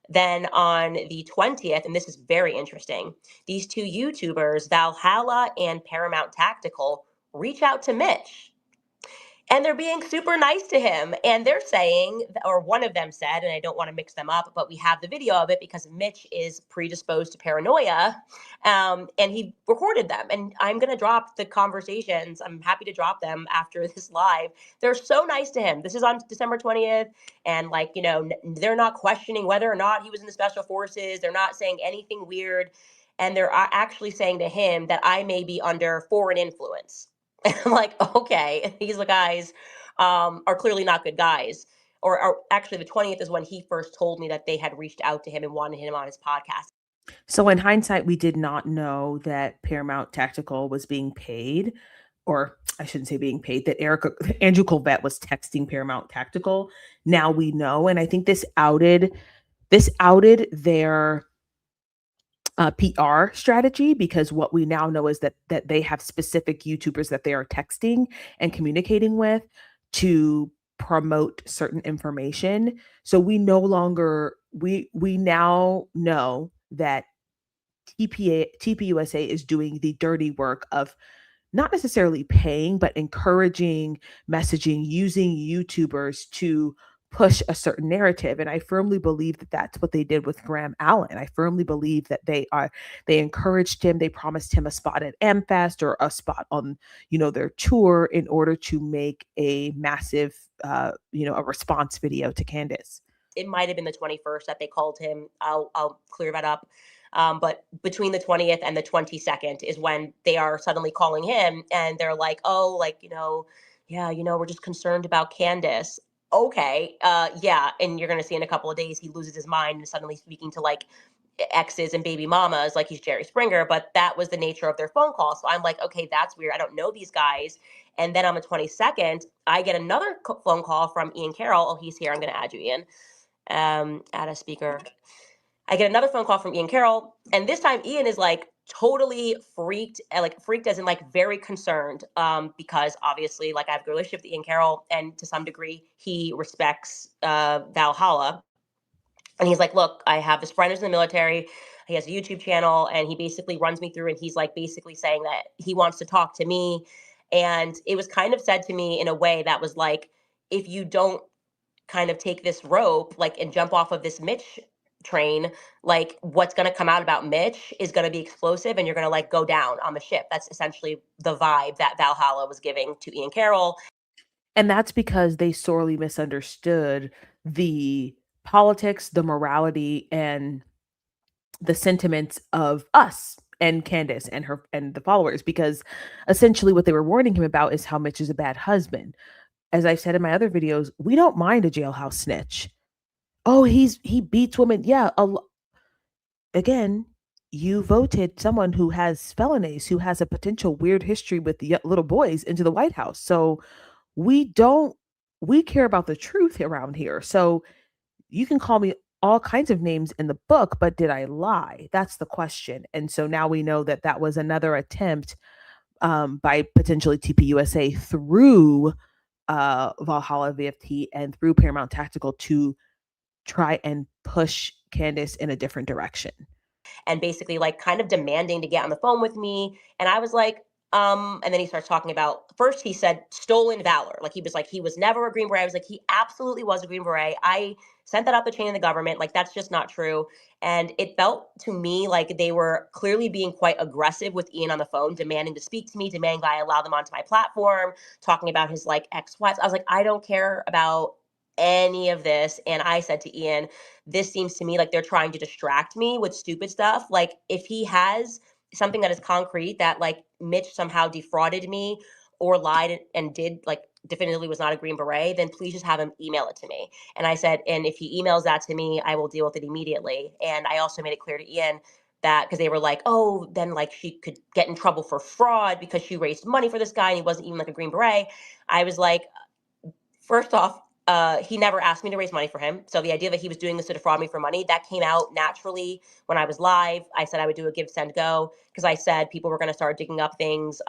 Then on the 20th, and this is very interesting, these two YouTubers, Valhalla and Paramount Tactical, reach out to Mitch. And they're being super nice to him. And they're saying, or one of them said, and I don't want to mix them up, but we have the video of it because Mitch is predisposed to paranoia. And he recorded them. And I'm going to drop the conversations. I'm happy to drop them after this live. They're so nice to him. This is on December 20th. And they're not questioning whether or not he was in the special forces. They're not saying anything weird. And they're actually saying to him that I may be under foreign influence. And I'm like, okay, these guys are clearly not good guys. Or actually, the 20th is when he first told me that they had reached out to him and wanted him on his podcast. So in hindsight, we did not know that Paramount Tactical was being paid, or I shouldn't say being paid, that Andrew Colvette was texting Paramount Tactical. Now we know, and I think this outed their PR strategy, because what we now know is that they have specific YouTubers that they are texting and communicating with to promote certain information. So we now know that TPUSA is doing the dirty work of not necessarily paying, but encouraging messaging, using YouTubers to push a certain narrative. And I firmly believe that that's what they did with Graham Allen. I firmly believe that they encouraged him. They promised him a spot at AmFest or a spot on, their tour in order to make a massive, a response video to Candace. It might have been the 21st that they called him. I'll clear that up. But between the 20th and the 22nd is when they are suddenly calling him, and they're like, oh, yeah, we're just concerned about Candace. Okay, yeah, and you're going to see in a couple of days he loses his mind and suddenly speaking to exes and baby mamas like he's Jerry Springer. But that was the nature of their phone call. So I'm like, okay, that's weird. I don't know these guys. And then on the 22nd, I get another phone call from Ian Carroll. Oh, he's here. I'm going to add you, Ian. Add a speaker. I get another phone call from Ian Carroll, and this time Ian is totally freaked as in very concerned, because obviously I have a good relationship with Ian Carroll, and to some degree he respects Valhalla. And he's like, look, I have this friend who's in the military. He has a YouTube channel, and he basically runs me through, and he's basically saying that he wants to talk to me. And it was kind of said to me in a way that was if you don't kind of take this rope and jump off of this Mitch train, what's going to come out about Mitch is going to be explosive, and you're going to go down on the ship. That's essentially the vibe that Valhalla was giving to Ian Carroll. And that's because they sorely misunderstood the politics, the morality, and the sentiments of us and Candace and the followers, because essentially what they were warning him about is how Mitch is a bad husband. As I've said in my other videos, we don't mind a jailhouse snitch. Oh, he beats women. Yeah. Again, you voted someone who has felonies, who has a potential weird history with little boys into the White House. So we care about the truth around here. So you can call me all kinds of names in the book, but did I lie? That's the question. And so now we know that was another attempt by potentially TPUSA through Valhalla VFT and through Paramount Tactical to try and push Candace in a different direction. And basically kind of demanding to get on the phone with me. And I was like, And then he starts talking about, first he said stolen valor. Like he was never a Green Beret. I was like, he absolutely was a Green Beret. I sent that up the chain of the government. Like, that's just not true. And it felt to me like they were clearly being quite aggressive with Ian on the phone, demanding to speak to me, demanding that I allow them onto my platform, talking about his like ex-wives. I was like, I don't care about any of this. And I said to Ian, this seems to me like they're trying to distract me with stupid stuff. Like, if he has something that is concrete that like Mitch somehow defrauded me or lied and did like definitively was not a Green Beret, then please just have him email it to me. And I said, and if he emails that to me, I will deal with it immediately. And I also made it clear to Ian that, because they were like, oh, then like she could get in trouble for fraud because she raised money for this guy and he wasn't even like a Green Beret. I was like, first off, he never asked me to raise money for him. So the idea that he was doing this to defraud me for money, that came out naturally when I was live. I said I would do a give, send, go, because I said people were going to start digging up things.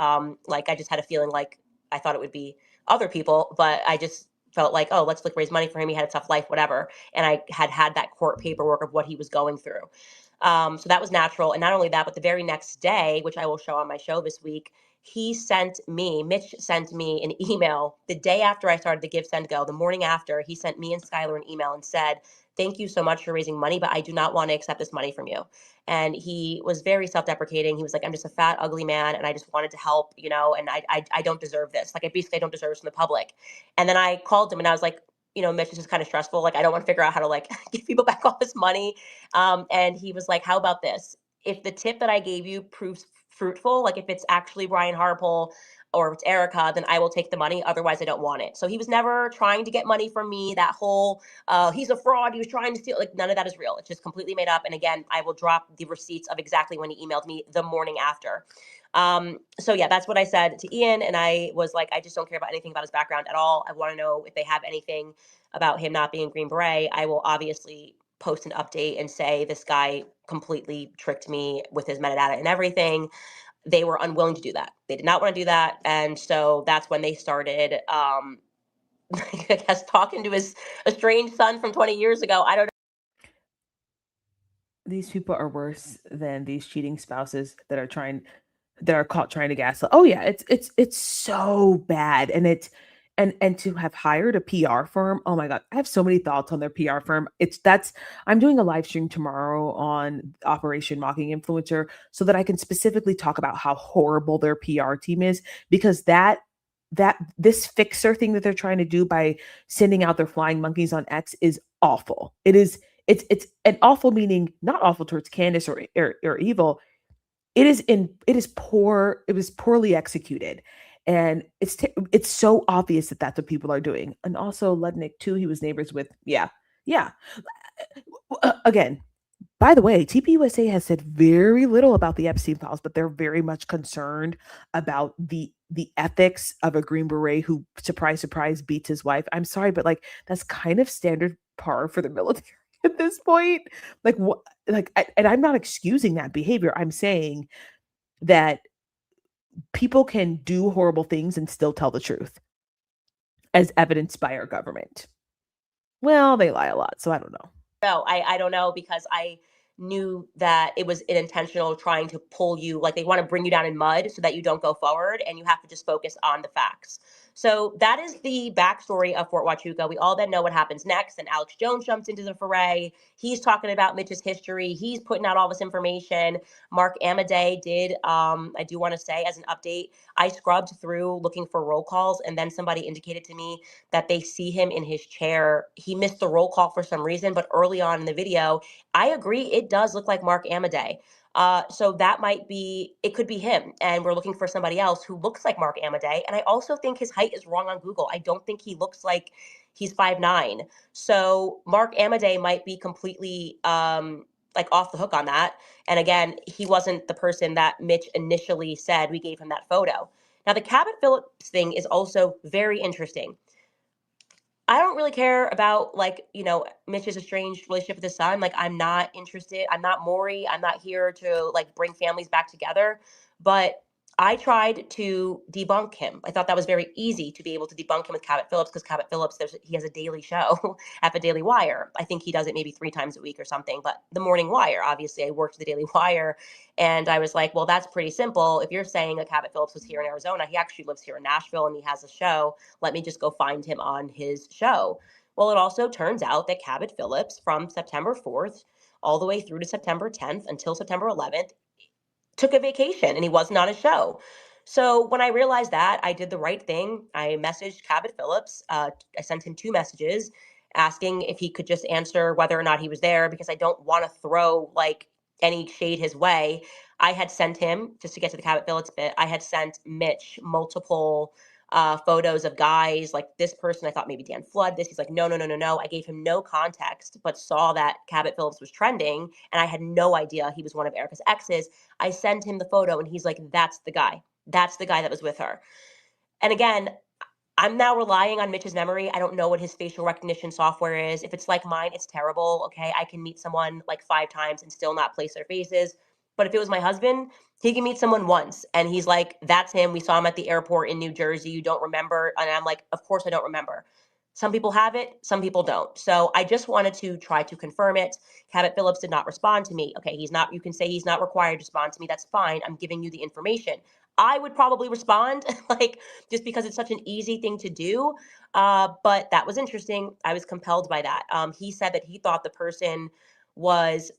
Like, I just had a feeling like I thought it would be other people, but I just felt like, oh, let's like raise money for him. He had a tough life, whatever. And I had that court paperwork of what he was going through. So that was natural. And not only that, but the very next day, which I will show on my show this week, Mitch sent me an email the day after I started the Give, Send, Go. The morning after, he sent me and Skylar an email and said, thank you so much for raising money, but I do not want to accept this money from you. And he was very self-deprecating. He was like, I'm just a fat, ugly man, and I just wanted to help, and I don't deserve this. Like, I don't deserve this from the public. And then I called him and I was like, Mitch, this is kind of stressful. Like, I don't want to figure out how to like give people back all this money. And he was like, how about this? If the tip that I gave you proves fruitful, like if it's actually Brian Harpole or if it's Erica, then I will take the money. Otherwise, I don't want it. So he was never trying to get money from me. That whole, he's a fraud, he was trying to steal, like none of that is real. It's just completely made up. And again, I will drop the receipts of exactly when he emailed me the morning after. So yeah, that's what I said to Ian. And I was like, I just don't care about anything about his background at all. I want to know if they have anything about him not being Green Beret. I will obviously post an update and say this guy completely tricked me with his metadata and everything. They were unwilling to do that. They did not want to do that. And so that's when they started, I guess, talking to his estranged son from 20 years ago. I don't know. These people are worse than these cheating spouses that are caught trying to gaslight. Oh yeah, it's so bad, and and to have hired a PR firm. Oh my god, I have so many thoughts on their PR firm. I'm doing a live stream tomorrow on Operation Mocking Influencer so that I can specifically talk about how horrible their PR team is, because this fixer thing that they're trying to do by sending out their flying monkeys on X is awful. It's an awful, meaning not awful towards Candace or evil. It was poorly executed, and it's so obvious that that's what people are doing. And also Ludnick too, he was neighbors with. Yeah. Again, by the way, TPUSA has said very little about the Epstein files, but they're very much concerned about the ethics of a Green Beret who, surprise surprise, beats his wife. I'm sorry, but like that's kind of standard par for the military at this point. Like what? And I'm not excusing that behavior. I'm saying that people can do horrible things and still tell the truth, as evidenced by our government. Well, they lie a lot, so I don't know. No, I don't know, because I knew that it was an intentional trying to pull you, like they want to bring you down in mud so that you don't go forward, and you have to just focus on the facts. So that is the backstory of Fort Huachuca. We all then know what happens next, and Alex Jones jumps into the foray. He's talking about Mitch's history. He's putting out all this information. Mark Amadei did, I do want to say as an update, I scrubbed through looking for roll calls, and then somebody indicated to me that they see him in his chair. He missed the roll call for some reason, but early on in the video, I agree, it does look like Mark Amadei. So it could be him. And we're looking for somebody else who looks like Mark Amadei. And I also think his height is wrong on Google. I don't think he looks like he's 5'9". So Mark Amadei might be completely like off the hook on that. And again, he wasn't the person that Mitch initially said we gave him that photo. Now, the Cabot Phillips thing is also very interesting. I don't really care about Mitch's estranged relationship with his son. Like, I'm not interested. I'm not Maury. I'm not here to like bring families back together. But I tried to debunk him. I thought that was very easy to be able to debunk him with Cabot Phillips, because Cabot Phillips, he has a daily show at the Daily Wire. I think he does it maybe 3 times a week or something, but the Morning Wire, obviously I worked the Daily Wire, and I was like, well, that's pretty simple. If you're saying that Cabot Phillips was here in Arizona, he actually lives here in Nashville and he has a show. Let me just go find him on his show. Well, it also turns out that Cabot Phillips, from September 4th all the way through to September 10th until September 11th, took a vacation and he wasn't on his show. So when I realized that, I did the right thing. I messaged Cabot Phillips. I sent him 2 messages asking if he could just answer whether or not he was there, because I don't want to throw like any shade his way. I had sent him, just to get to the Cabot Phillips bit, I had sent Mitch multiple photos of guys like this person. I thought maybe Dan Flood this. He's like, no, no, no, no, no. I gave him no context, but saw that Cabot Phillips was trending, and I had no idea he was one of Erica's exes. I sent him the photo and he's like, that's the guy. That's the guy that was with her. And again, I'm now relying on Mitch's memory. I don't know what his facial recognition software is. If it's like mine, it's terrible. Okay. I can meet someone like 5 times and still not place their faces. But if it was my husband, he can meet someone once and he's like, that's him. We saw him at the airport in New Jersey. You don't remember? And I'm like, of course I don't remember. Some people have it, some people don't. So I just wanted to try to confirm it. Cabot Phillips did not respond to me. Okay, you can say he's not required to respond to me. That's fine. I'm giving you the information. I would probably respond, like, just because it's such an easy thing to do. But that was interesting. I was compelled by that. He said that he thought the person was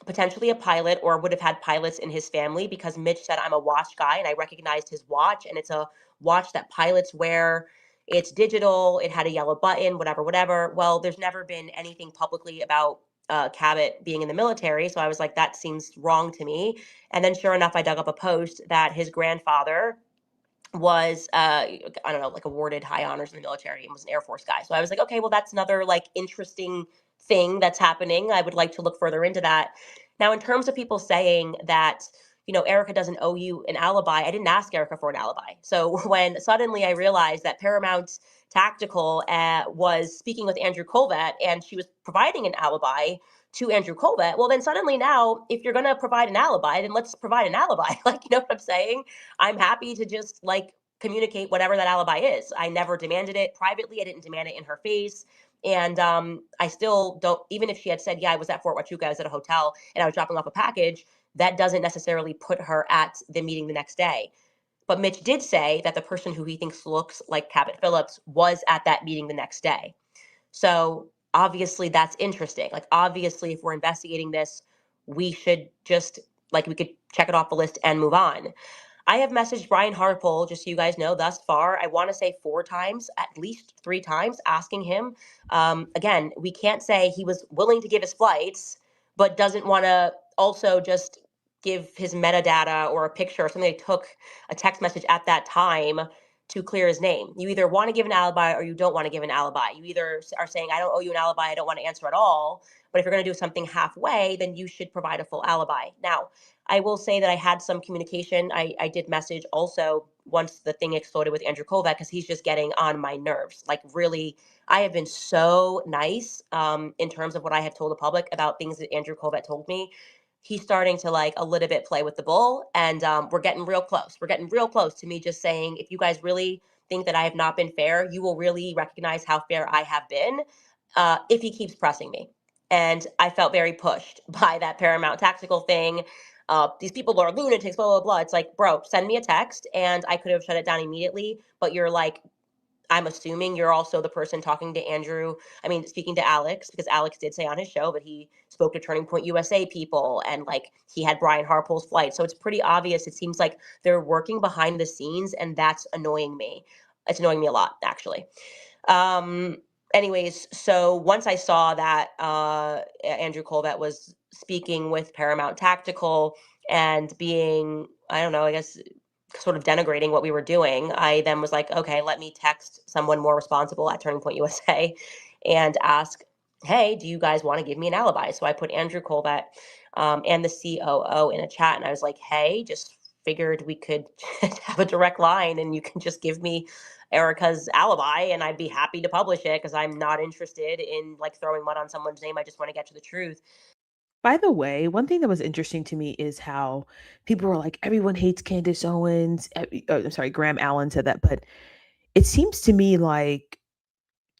potentially a pilot or would have had pilots in his family, because Mitch said, I'm a watch guy, and I recognized his watch, and it's a watch that pilots wear. It's digital. It had a yellow button, whatever, whatever. Well, there's never been anything publicly about Cabot being in the military. So I was like, that seems wrong to me. And then sure enough, I dug up a post that his grandfather was I don't know, like awarded high honors in the military and was an Air Force guy. So I was like, okay, well, that's another like interesting thing that's happening. I would like to look further into that. Now, in terms of people saying that, Erica doesn't owe you an alibi, I didn't ask Erica for an alibi. So when suddenly I realized that Paramount Tactical was speaking with Andrew Colvett and she was providing an alibi to Andrew Colvett, well, then suddenly now, if you're going to provide an alibi, then let's provide an alibi. Like, you know what I'm saying? I'm happy to just like communicate whatever that alibi is. I never demanded it privately. I didn't demand it in her face. And I still don't, even if she had said, yeah, I was at Fort Huachuca, I was at a hotel and I was dropping off a package, that doesn't necessarily put her at the meeting the next day. But Mitch did say that the person who he thinks looks like Cabot Phillips was at that meeting the next day. So obviously that's interesting. Like, obviously, if we're investigating this, we should just, like, we could check it off the list and move on. I have messaged Brian Harpole, just so you guys know, thus far, I want to say 4 times, at least 3 times, asking him. Again, we can't say he was willing to give his flights, but doesn't want to also just give his metadata or a picture or something they took a text message at that time to clear his name. You either want to give an alibi or you don't want to give an alibi. You either are saying, I don't owe you an alibi, I don't want to answer at all. But if you're going to do something halfway, then you should provide a full alibi. Now, I will say that I had some communication. I did message also once the thing exploded with Andrew Colvett, because he's just getting on my nerves. Like, really, I have been so nice in terms of what I have told the public about things that Andrew Colvett told me. He's starting to like a little bit play with the bull, and we're getting real close. We're getting real close to me just saying, if you guys really think that I have not been fair, you will really recognize how fair I have been if he keeps pressing me. And I felt very pushed by that Paramount Tactical thing. These people are lunatics, blah, blah, blah. It's like, bro, send me a text and I could have shut it down immediately. But you're like, I'm assuming you're also the person talking to speaking to Alex, because Alex did say on his show that he spoke to Turning Point USA people and like he had Brian Harpole's flight. So it's pretty obvious. It seems like they're working behind the scenes, and that's annoying me. It's annoying me a lot, actually. Um, Anyways, so once I saw that Andrew Colvett was speaking with Paramount Tactical and being, I don't know, I guess sort of denigrating what we were doing, I then was like, okay, let me text someone more responsible at Turning Point USA and ask, hey, do you guys want to give me an alibi? So I put Andrew Colvett and the COO in a chat, and I was like, hey, just figured we could have a direct line and you can just give me Erica's alibi and I'd be happy to publish it, because I'm not interested in like throwing mud on someone's name. I just want to get to the truth. By the way, one thing that was interesting to me is how people were like, everyone hates Candace Owens. I'm sorry, Graham Allen said that, but it seems to me like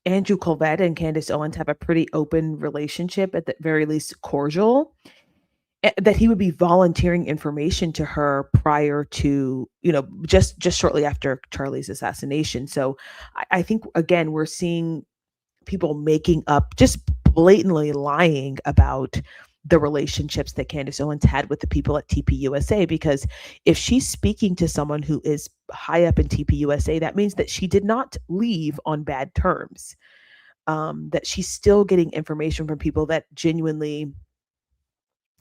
Andrew Colvette and Candace Owens have a pretty open relationship, at the very least cordial, that he would be volunteering information to her prior to, just shortly after Charlie's assassination. So I think, again, we're seeing people making up, just blatantly lying about the relationships that Candace Owens had with the people at TPUSA. Because if she's speaking to someone who is high up in TPUSA, that means that she did not leave on bad terms. That she's still getting information from people that genuinely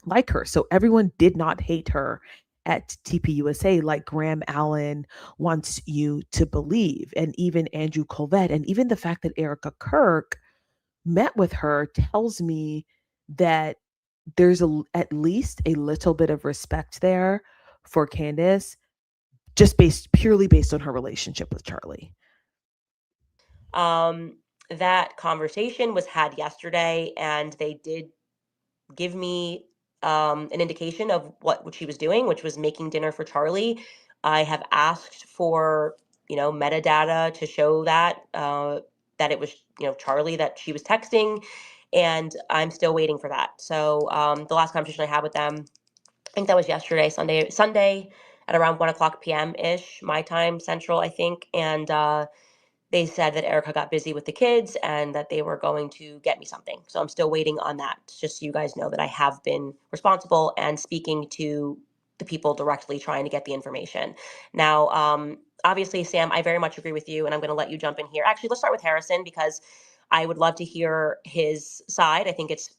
like her. So everyone did not hate her at TPUSA like Graham Allen wants you to believe. And even Andrew Colvette, and even the fact that Erica Kirk met with her tells me that there's at least a little bit of respect there for Candace, just purely based on her relationship with Charlie. That conversation was had yesterday, and they did give me an indication of what she was doing, which was making dinner for Charlie. I have asked for metadata to show that it was Charlie that she was texting, and I'm still waiting for that. So the last conversation I had with them, I think that was yesterday, Sunday at around 1:00 p.m. ish, my time, Central, I think, and they said that Erica got busy with the kids and that they were going to get me something. So I'm still waiting on that. Just so you guys know that I have been responsible and speaking to the people directly trying to get the information. Now, obviously, Sam, I very much agree with you, and I'm going to let you jump in here. Actually, let's start with Harrison because I would love to hear his side. I think it's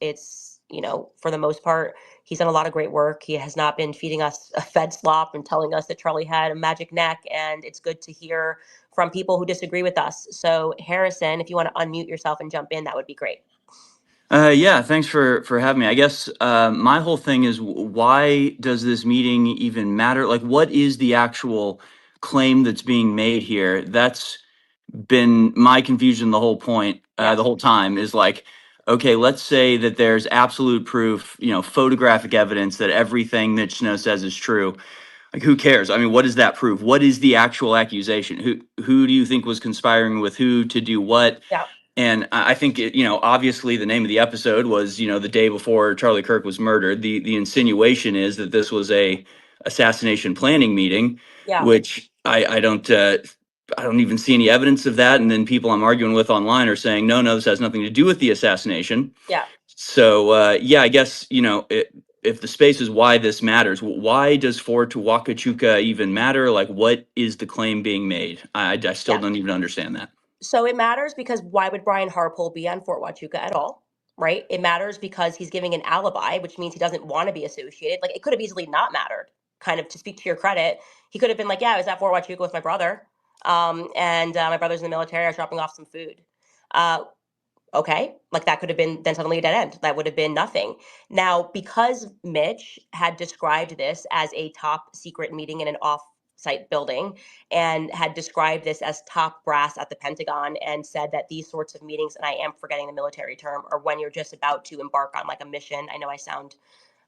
for the most part, he's done a lot of great work. He has not been feeding us a fed slop and telling us that Charlie had a magic neck, and it's good to hear from people who disagree with us. So Harrison, if you want to unmute yourself and jump in, that would be great. Yeah, thanks for having me. I guess my whole thing is why does this meeting even matter? Like, what is the actual claim that's being made here? That's been my confusion the whole point, Yeah. the whole time is like, okay, let's say that there's absolute proof, photographic evidence that everything that Snow says is true. Like, who cares? I mean, what does that prove? What is the actual accusation? Who do you think was conspiring with who to do what? Yeah. And I think obviously the name of the episode was, the day before Charlie Kirk was murdered. The insinuation is that this was a assassination planning meeting, Yeah. which I don't even see any evidence of that. And then people I'm arguing with online are saying, no, this has nothing to do with the assassination. Yeah. So yeah, I guess if the space is why this matters, why does Fort Huachuca even matter? Like, what is the claim being made? I still don't even understand that. So it matters because why would Brian Harpole be on Fort Huachuca at all? Right? It matters because he's giving an alibi, which means he doesn't want to be associated. Like, it could have easily not mattered. Kind of, to speak to your credit, he could have been like, "Yeah, I was at Fort Huachuca with my brother, and my brother's in the military. I was dropping off some food." Okay, like that could have been then suddenly a dead end. That would have been nothing. Now, because Mitch had described this as a top secret meeting in an off-site building and had described this as top brass at the Pentagon and said that these sorts of meetings, and I am forgetting the military term, are when you're just about to embark on like a mission. I know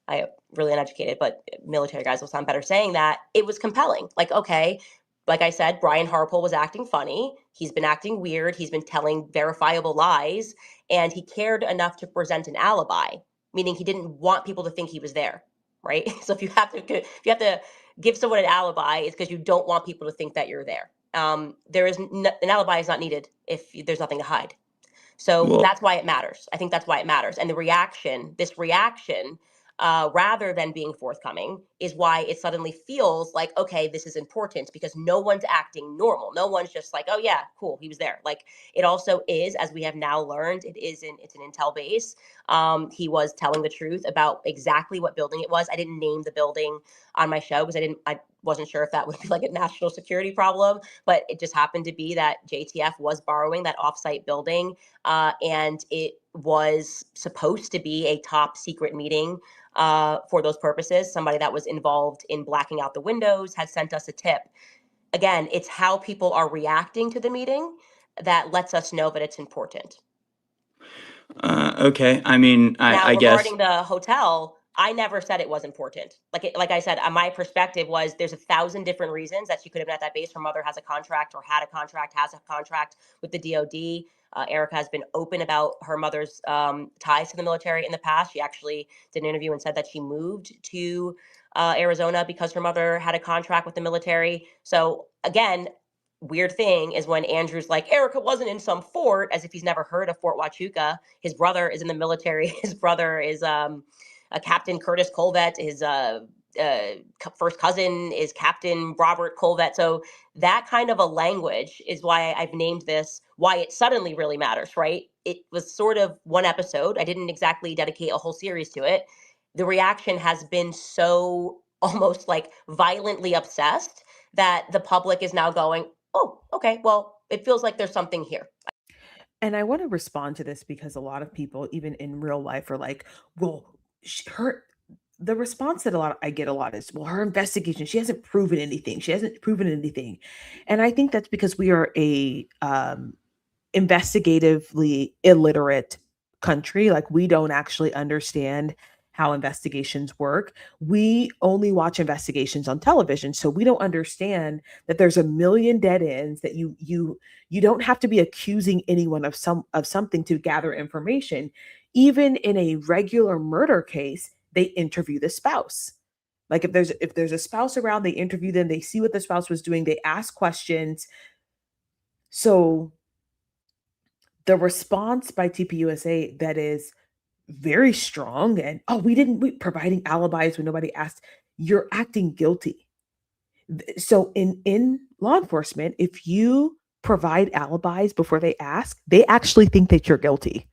I really uneducated, but military guys will sound better saying that. It was compelling. Like, okay, like I said, Brian Harpole was acting funny. He's been acting weird. He's been telling verifiable lies, and he cared enough to present an alibi, meaning he didn't want people to think he was there, right? So if you have to give someone an alibi, it's because you don't want people to think that you're there. An alibi is not needed if there's nothing to hide. So Well, that's why it matters. I think that's why it matters. And this reaction, rather than being forthcoming, is why it suddenly feels like, okay, this is important because no one's acting normal. No one's just like, oh yeah, cool, he was there. Like, it also is, as we have now learned, it's an intel base. He was telling the truth about exactly what building it was. I didn't name the building on my show because I wasn't sure if that would be like a national security problem, but it just happened to be that JTF was borrowing that offsite building, and it was supposed to be a top secret meeting for those purposes. Somebody that was involved in blacking out the windows had sent us a tip. Again, it's how people are reacting to the meeting that lets us know that it's important. Okay. I mean, Now, I guess. regarding the hotel, I never said it was important. Like I said, my perspective was there's 1,000 different reasons that she could have been at that base. Her mother has a contract or had a contract, has a contract with the DoD. Erica has been open about her mother's ties to the military in the past. She actually did an interview and said that she moved to Arizona because her mother had a contract with the military. So again, weird thing is when Andrew's like, Erica wasn't in some fort, as if he's never heard of Fort Huachuca. His brother is in the military. His brother is a Captain Curtis Colvett. His first cousin is Captain Robert Colvett. So that kind of a language is why I've named this, why it suddenly really matters, right? It was sort of one episode. I didn't exactly dedicate a whole series to it. The reaction has been so almost like violently obsessed that the public is now going, oh, okay, well, it feels like there's something here. And I want to respond to this because a lot of people, even in real life, are like, well, her, the response that I get a lot is, well, her investigation, she hasn't proven anything. She hasn't proven anything. And I think that's because we are a investigatively illiterate country. Like, we don't actually understand how investigations work. We only watch investigations on television, so we don't understand that there's a million dead ends, that you don't have to be accusing anyone of something to gather information. Even in a regular murder case, they interview the spouse. Like, if there's a spouse around, they interview them, they see what the spouse was doing, they ask questions. So the response by TPUSA that is very strong, and oh, we providing alibis when nobody asked, you're acting guilty. So in law enforcement, if you provide alibis before they ask, they actually think that you're guilty.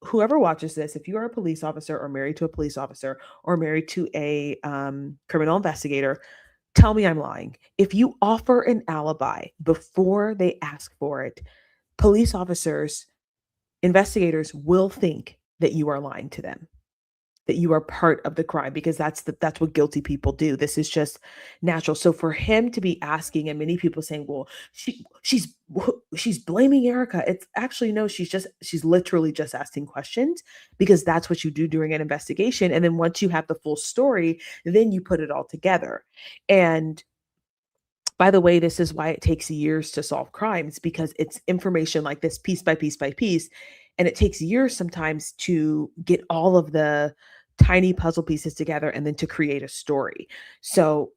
Whoever watches this, if you are a police officer or married to a police officer or married to a criminal investigator, tell me I'm lying. If you offer an alibi before they ask for it, police officers, investigators will think that you are lying to them, that you are part of the crime, because that's what guilty people do. This is just natural. So for him to be asking, and many people saying, well, she's blaming Erica. It's actually, no, she's literally just asking questions, because that's what you do during an investigation. And then once you have the full story, then you put it all together. And by the way, this is why it takes years to solve crimes, because it's information like this, piece by piece by piece. And it takes years sometimes to get all of the tiny puzzle pieces together and then to create a story. So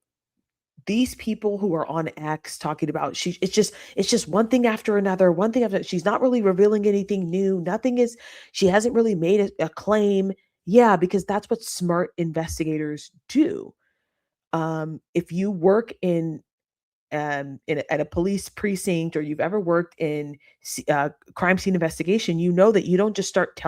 these people who are on X talking about it's just one thing after another, one thing after, she's not really revealing anything new. She hasn't really made a claim. Yeah, because that's what smart investigators do. If you work at a police precinct, or you've ever worked in crime scene investigation, you know that you don't just start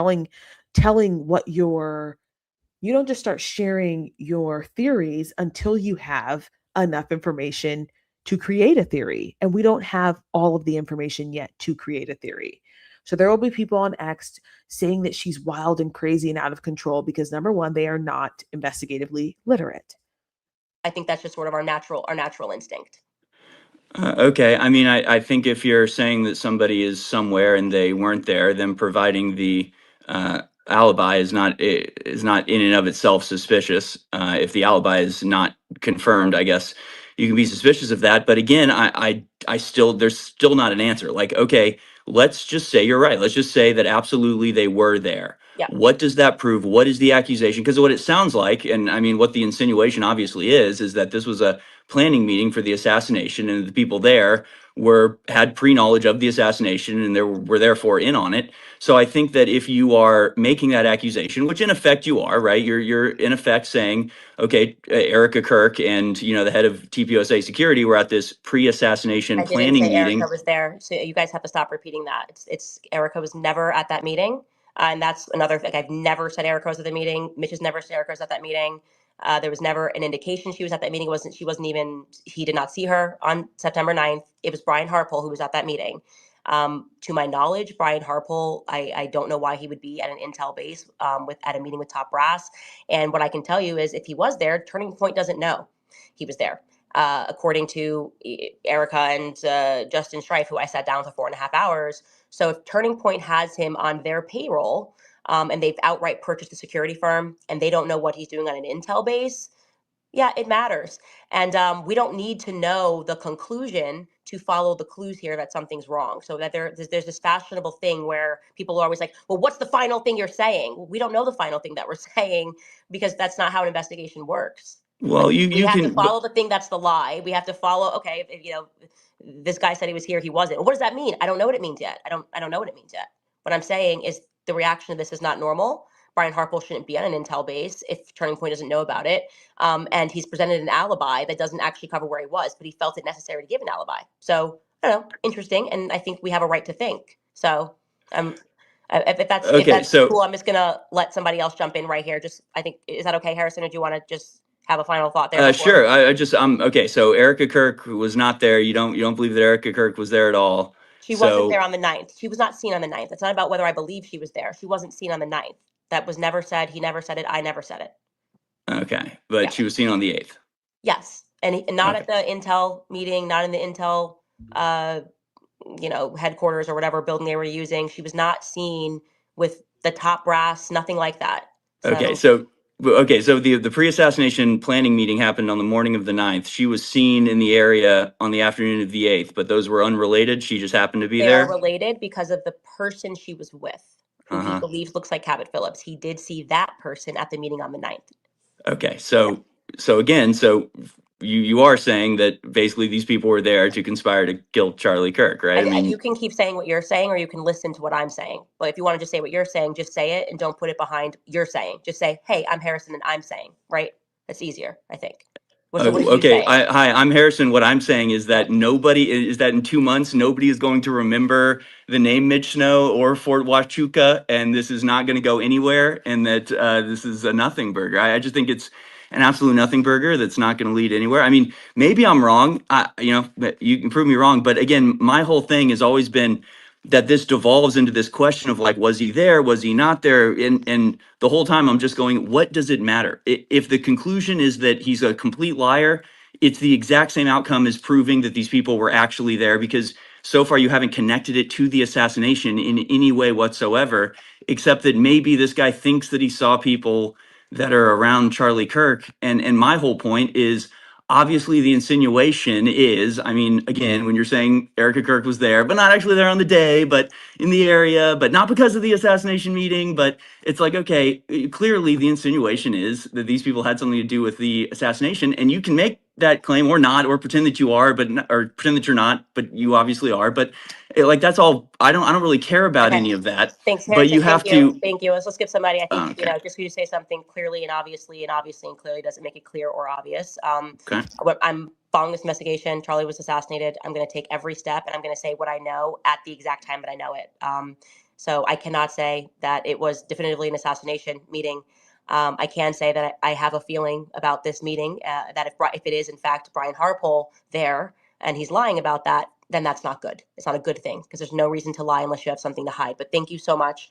you don't just start sharing your theories until you have enough information to create a theory. And we don't have all of the information yet to create a theory. So there will be people on X saying that she's wild and crazy and out of control because, number one, they are not investigatively literate. I think that's just sort of our natural instinct. Okay. I mean, I think if you're saying that somebody is somewhere and they weren't there, then providing the alibi is not in and of itself suspicious. If the alibi is not confirmed, I guess you can be suspicious of that. But again, I still, there's still not an answer. Like, okay, let's just say you're right. Let's just say that absolutely they were there. Yeah. What does that prove? What is the accusation? Because what it sounds like, and I mean, what the insinuation obviously is that this was a planning meeting for the assassination, and the people there had pre-knowledge of the assassination and were therefore in on it. So I think that if you are making that accusation, which in effect you are, right? You're in effect saying, okay, Erica Kirk and the head of TPOSA security were at this pre-assassination I didn't planning say meeting. Erica was there, so you guys have to stop repeating that. It's Erica was never at that meeting, and that's another thing. I've never said Erica was at the meeting. Mitch has never said Erica was at that meeting. There was never an indication she was at that meeting. He did not see her on September 9th. It was Brian Harpole who was at that meeting. To my knowledge, Brian Harpole, I don't know why he would be at an intel base at a meeting with top brass. And what I can tell you is if he was there, Turning Point doesn't know he was there. according to Erica and Justin Strife, who I sat down for 4.5 hours. So if Turning Point has him on their payroll, and they've outright purchased a security firm, and they don't know what he's doing on an intel base, yeah, it matters. And we don't need to know the conclusion to follow the clues here that something's wrong. So that there's this fashionable thing where people are always like, well, what's the final thing you're saying? Well, we don't know the final thing that we're saying, because that's not how an investigation works. Well, We you have to can, but follow the thing that's the lie. We have to follow, okay, this guy said he was here, he wasn't. Well, what does that mean? I don't know what it means yet. I don't know what it means yet. What I'm saying is the reaction to this is not normal. Brian Harpel shouldn't be on an intel base if Turning Point doesn't know about it. And he's presented an alibi that doesn't actually cover where he was, but he felt it necessary to give an alibi. So, I don't know, interesting. And I think we have a right to think. So, if okay. that's So cool, I'm just gonna let somebody else jump in right here. Just, I think, is that okay, Harrison? Or do you want to just have a final thought there before? sure. I just okay. So Erica Kirk was not there. You don't believe that Erica Kirk was there at all. She wasn't there So on the 9th. She was not seen on the 9th. It's not about whether I believe she was there. She wasn't seen on the 9th. That was never said. He never said it. I never said it. okay, but Yeah. she was seen on the 8th. Yes. And not Okay. at the Intel meeting, not in the Intel, headquarters or whatever building they were using. She was not seen with the top brass, nothing like that. Okay. So So the pre-assassination planning meeting happened on the morning of the 9th. She was seen in the area on the afternoon of the 8th, but those were unrelated. She just happened to be they are there. related because of the person she was with, who he Uh-huh. believes looks like Cabot Phillips. He did see that person at the meeting on the 9th. Okay. So again, you are saying that basically these people were there to conspire to kill Charlie Kirk, right? I You mean, can keep saying what you're saying, or you can listen to what I'm saying. But if you want to just say what you're saying, just say it and don't put it behind you're saying. Just say, hey, I'm Harrison and I'm saying, right? That's easier, I think. So what did you okay. say? Hi, I'm Harrison. What I'm saying is Right. that in 2 months, nobody is going to remember the name Mitch Snow or Fort Huachuca, and this is not going to go anywhere, and that this is a nothing burger. I just think it's an absolute nothing burger that's not going to lead anywhere. I mean, maybe I'm wrong. But you can prove me wrong. But again, my whole thing has always been that this devolves into this question of like, was he there? Was he not there? And the whole time I'm just going, what does it matter? If the conclusion is that he's a complete liar, it's the exact same outcome as proving that these people were actually there, because so far you haven't connected it to the assassination in any way whatsoever, except that maybe this guy thinks that he saw people that are around Charlie Kirk. And my whole point is, obviously the insinuation is, I mean, again, when you're saying Erica Kirk was there, but not actually there on the day, but in the area, but not because of the assassination meeting, but it's like, okay, clearly the insinuation is that these people had something to do with the assassination, and you can make that claim or not, or pretend that you are, or pretend that you're not, but you obviously are. But like, that's all. I don't really care about Okay. any of that. Thanks, But Harrison. you have Thank you. to. Thank you. Let's give somebody, I think, Okay. just because you say something clearly and obviously and clearly doesn't make it clear or obvious. Okay. I'm following this investigation. Charlie was assassinated. I'm going to take every step and I'm going to say what I know at the exact time that I know it. So I cannot say that it was definitively an assassination meeting. I can say that I have a feeling about this meeting, that if it is in fact Brian Harpole there and he's lying about that, then that's not good. It's not a good thing, because there's no reason to lie unless you have something to hide. But thank you so much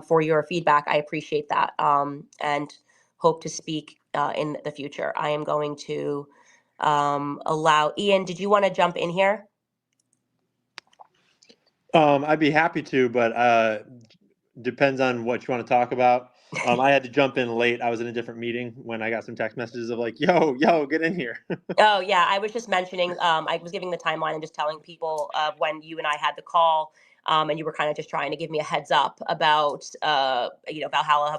for your feedback. I appreciate that, and hope to speak in the future. I am going to allow Ian. Did you want to jump in here? I'd be happy to, but depends on what you want to talk about. I had to jump in late. I was in a different meeting when I got some text messages of like, yo, get in here. Oh, yeah. I was just mentioning, I was giving the timeline and just telling people when you and I had the call, and you were kind of just trying to give me a heads up about, Valhalla,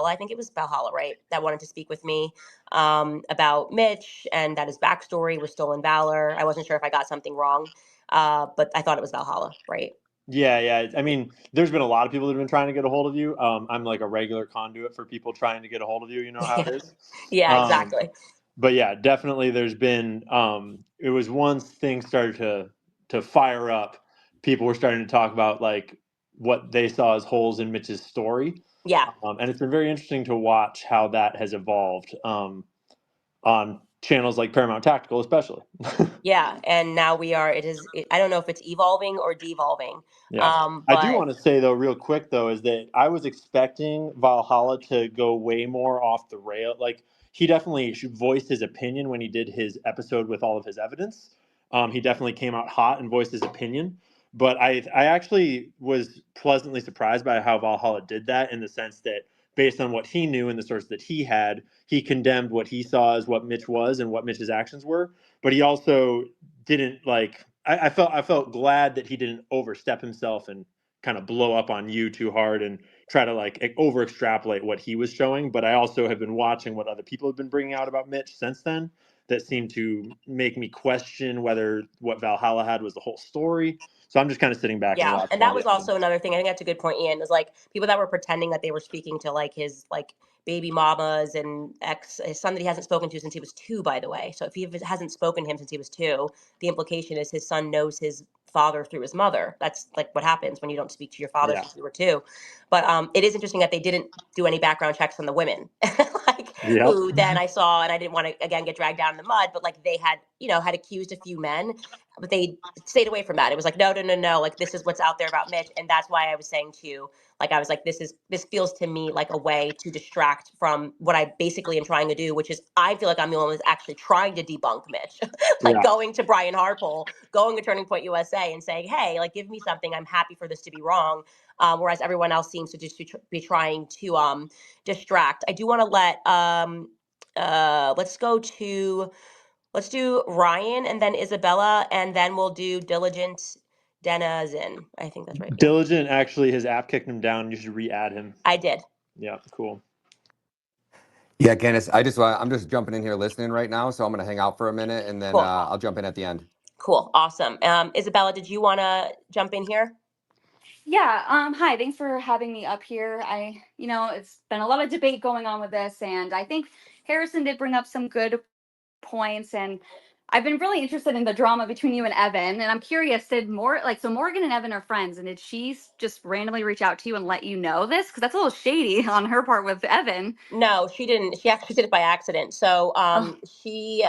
I think it was Valhalla, right? That wanted to speak with me about Mitch, and that his backstory was stolen valor. I wasn't sure if I got something wrong, but I thought it was Valhalla, right? Yeah. I mean, there's been a lot of people that have been trying to get a hold of you. I'm like a regular conduit for people trying to get a hold of you. You know how it Yeah, is. yeah, Um, exactly. but yeah, definitely there's been it was once things started to fire up, people were starting to talk about like what they saw as holes in Mitch's story. Yeah. And it's been very interesting to watch how that has evolved on channels like Paramount Tactical especially. Yeah, and now I don't know if it's evolving or devolving. Yeah. I do But want to say though, real quick though, is that I was expecting Valhalla to go way more off the rail. Like, he definitely voiced his opinion when he did his episode with all of his evidence. He definitely came out hot and voiced his opinion. But I actually was pleasantly surprised by how Valhalla did that, in the sense that based on what he knew and the source that he had, he condemned what he saw as what Mitch was and what Mitch's actions were. But he also didn't like. I felt glad that he didn't overstep himself and kind of blow up on you too hard and try to like over extrapolate what he was showing. But I also have been watching what other people have been bringing out about Mitch since then, that seemed to make me question whether what Valhalla had was the whole story. So I'm just kind of sitting back and Yeah, watching and all that the was also evidence. another thing. I think that's a good point, Ian. Is like people that were pretending that they were speaking to like his like baby mamas and his son that he hasn't spoken to since he was 2, by the way. So if he hasn't spoken to him since he was 2, the implication is his son knows his father through his mother. That's like what happens when you don't speak to your father Yeah. since you were 2. But it is interesting that they didn't do any background checks on the women, like Yep. who then I saw, and I didn't want to again get dragged down in the mud, but like they had had accused a few men, but they stayed away from that. It was like, no, no, no, no. Like, this is what's out there about Mitch. And that's why I was saying to you, like, I was like, this feels to me like a way to distract from what I basically am trying to do, which is I feel like I'm the only one that's actually trying to debunk Mitch, like Yeah. going to Brian Harpole, going to Turning Point USA and saying, hey, like, give me something. I'm happy for this to be wrong. Whereas everyone else seems to just be trying to distract. I do want to let's do Ryan and then Isabella, and then we'll do Diligent Denizen. I think that's right. Yeah, Diligent, actually, his app kicked him down. You should re-add him. I did. Yeah, cool. Yeah, Candace, I'm just jumping in here listening right now, so I'm gonna hang out for a minute and then Cool. I'll jump in at the end. Cool. Awesome. Isabella, did you want to jump in here? Yeah, hi, thanks for having me up here. It's been a lot of debate going on with this, and I think Harrison did bring up some good points, and I've been really interested in the drama between you and Evan, and I'm curious, so Morgan and Evan are friends, and did she just randomly reach out to you and let you know this? Because that's a little shady on her part with Evan. No, she didn't. She actually did it by accident. So Oh, she,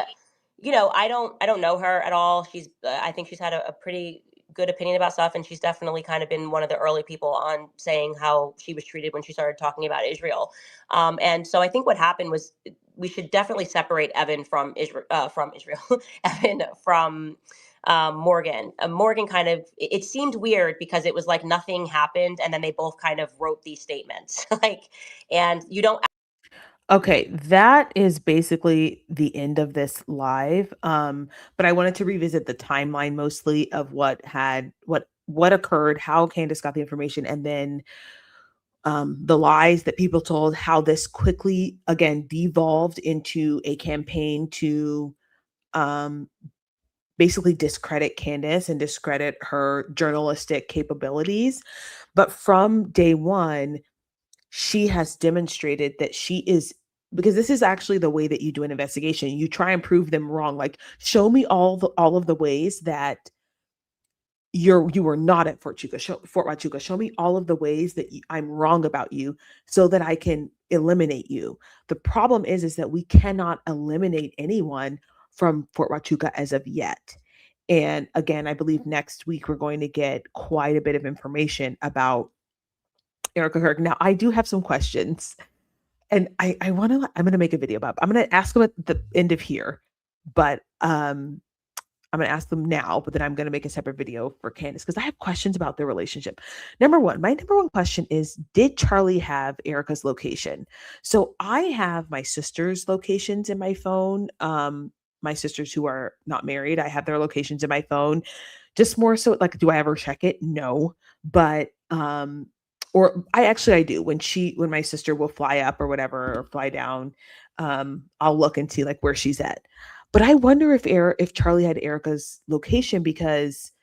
I don't know her at all. She's I think she's had a pretty good opinion about stuff, and she's definitely kind of been one of the early people on saying how she was treated when she started talking about Israel. And so I think what happened was we should definitely separate Evan from Israel, Evan from Morgan. Morgan kind of, it seemed weird because it was like nothing happened, and then they both kind of wrote these statements, like, and you don't. Okay, that is basically the end of this live. But I wanted to revisit the timeline mostly of what occurred, how Candace got the information, and then the lies that people told, how this quickly again devolved into a campaign to um, basically discredit Candace and discredit her journalistic capabilities. But from day one, she has demonstrated that she is, because this is actually the way that you do an investigation. You try and prove them wrong. Like, show me all of the ways that you were not at Fort Huachuca. Show me all of the ways that I'm wrong about you so that I can eliminate you. The problem is that we cannot eliminate anyone from Fort Huachuca as of yet. And again, I believe next week we're going to get quite a bit of information about Erica Kirk. Now, I do have some questions, and I'm gonna make a video about. I'm gonna ask them at the end of here, but I'm gonna ask them now. But then I'm gonna make a separate video for Candace because I have questions about their relationship. My number one question is: did Charlie have Erica's location? So I have my sister's locations in my phone. My sisters who are not married, I have their locations in my phone. Just more so, like, do I ever check it? No, but or I do when my sister will fly up or whatever or fly down, I'll look and see like where she's at. But I wonder if Charlie had Erica's location, because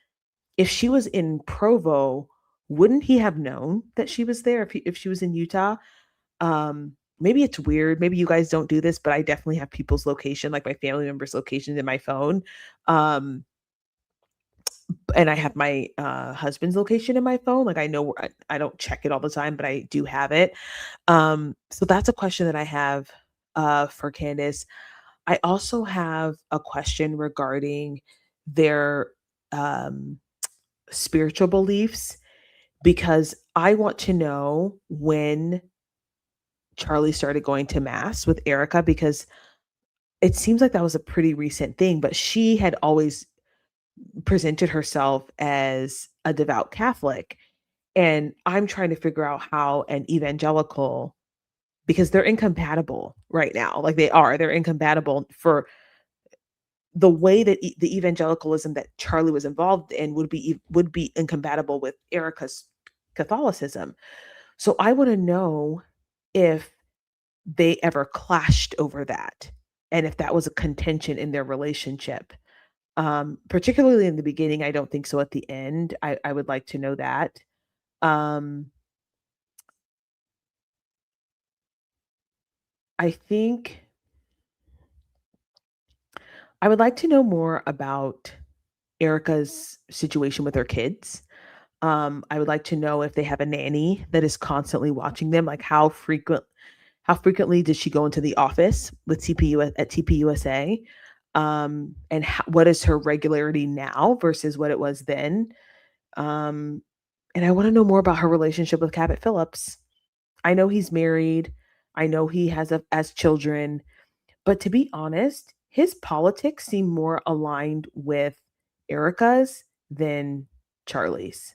if she was in Provo, wouldn't he have known that she was there if she was in Utah? Maybe it's weird. Maybe you guys don't do this, but I definitely have people's location, like my family members' locations in my phone. And I have my husband's location in my phone. Like, I know I don't check it all the time, but I do have it. So that's a question that I have for Candace. I also have a question regarding their spiritual beliefs, because I want to know when Charlie started going to mass with Erica, because it seems like that was a pretty recent thing, but she had always presented herself as a devout Catholic. And I'm trying to figure out how an evangelical, because they're incompatible right now. Like they're incompatible for the way that the evangelicalism that Charlie was involved in would be incompatible with Erica's Catholicism. So I want to know if they ever clashed over that, and if that was a contention in their relationship. Particularly in the beginning, I don't think so. At the end, I would like to know that. Um, I think I would like to know more about Erica's situation with her kids. I would like to know if they have a nanny that is constantly watching them. Like how frequently does she go into the office with TPU at TPUSA? And what is her regularity now versus what it was then? Um, and I want to know more about her relationship with Cabot Phillips. I know he's married. I know he has children, but to be honest, his politics seem more aligned with Erica's than Charlie's.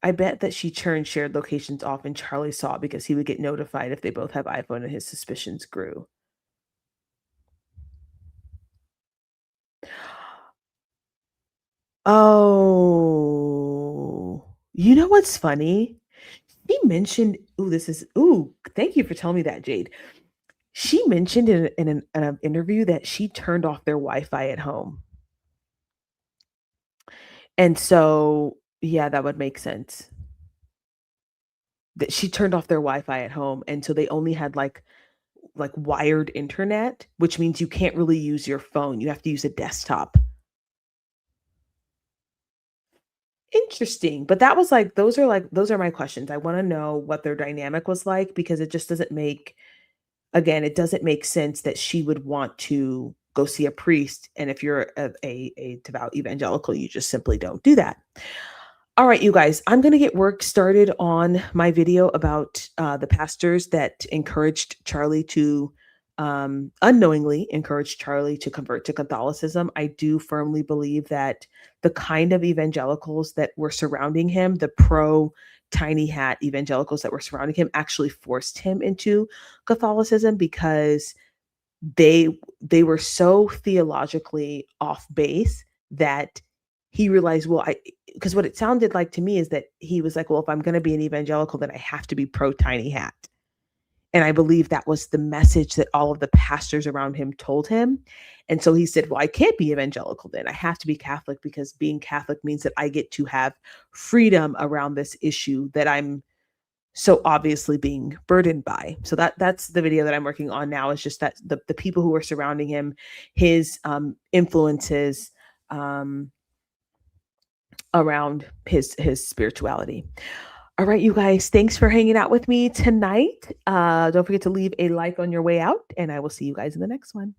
I bet that she turned shared locations off and Charlie saw, because he would get notified if they both have iPhone, and his suspicions grew. Oh, you know what's funny? He mentioned, thank you for telling me that, Jade. She mentioned in an interview that she turned off their Wi-Fi at home. And so, yeah, that would make sense. That she turned off their Wi-Fi at home, and so they only had like wired internet, which means you can't really use your phone. You have to use a desktop. Interesting. But that was those are my questions. I want to know what their dynamic was like, because it just doesn't make it doesn't make sense that she would want to go see a priest. And if you're a devout evangelical, you just simply don't do that. All right, you guys, I'm going to get work started on my video about the pastors that unknowingly encouraged Charlie to convert to Catholicism. I do firmly believe that the kind of evangelicals that were surrounding him, the pro tiny hat evangelicals that were surrounding him, actually forced him into Catholicism, because they were so theologically off base that he realized, because what it sounded like to me is that he was like, well, if I'm going to be an evangelical, then I have to be pro tiny hat. And I believe that was the message that all of the pastors around him told him. And so he said, well, I can't be evangelical then. I have to be Catholic, because being Catholic means that I get to have freedom around this issue that I'm so obviously being burdened by. So that's the video that I'm working on now, is just that the people who are surrounding him, his influences around his spirituality. All right, you guys, thanks for hanging out with me tonight. Don't forget to leave a like on your way out, and I will see you guys in the next one.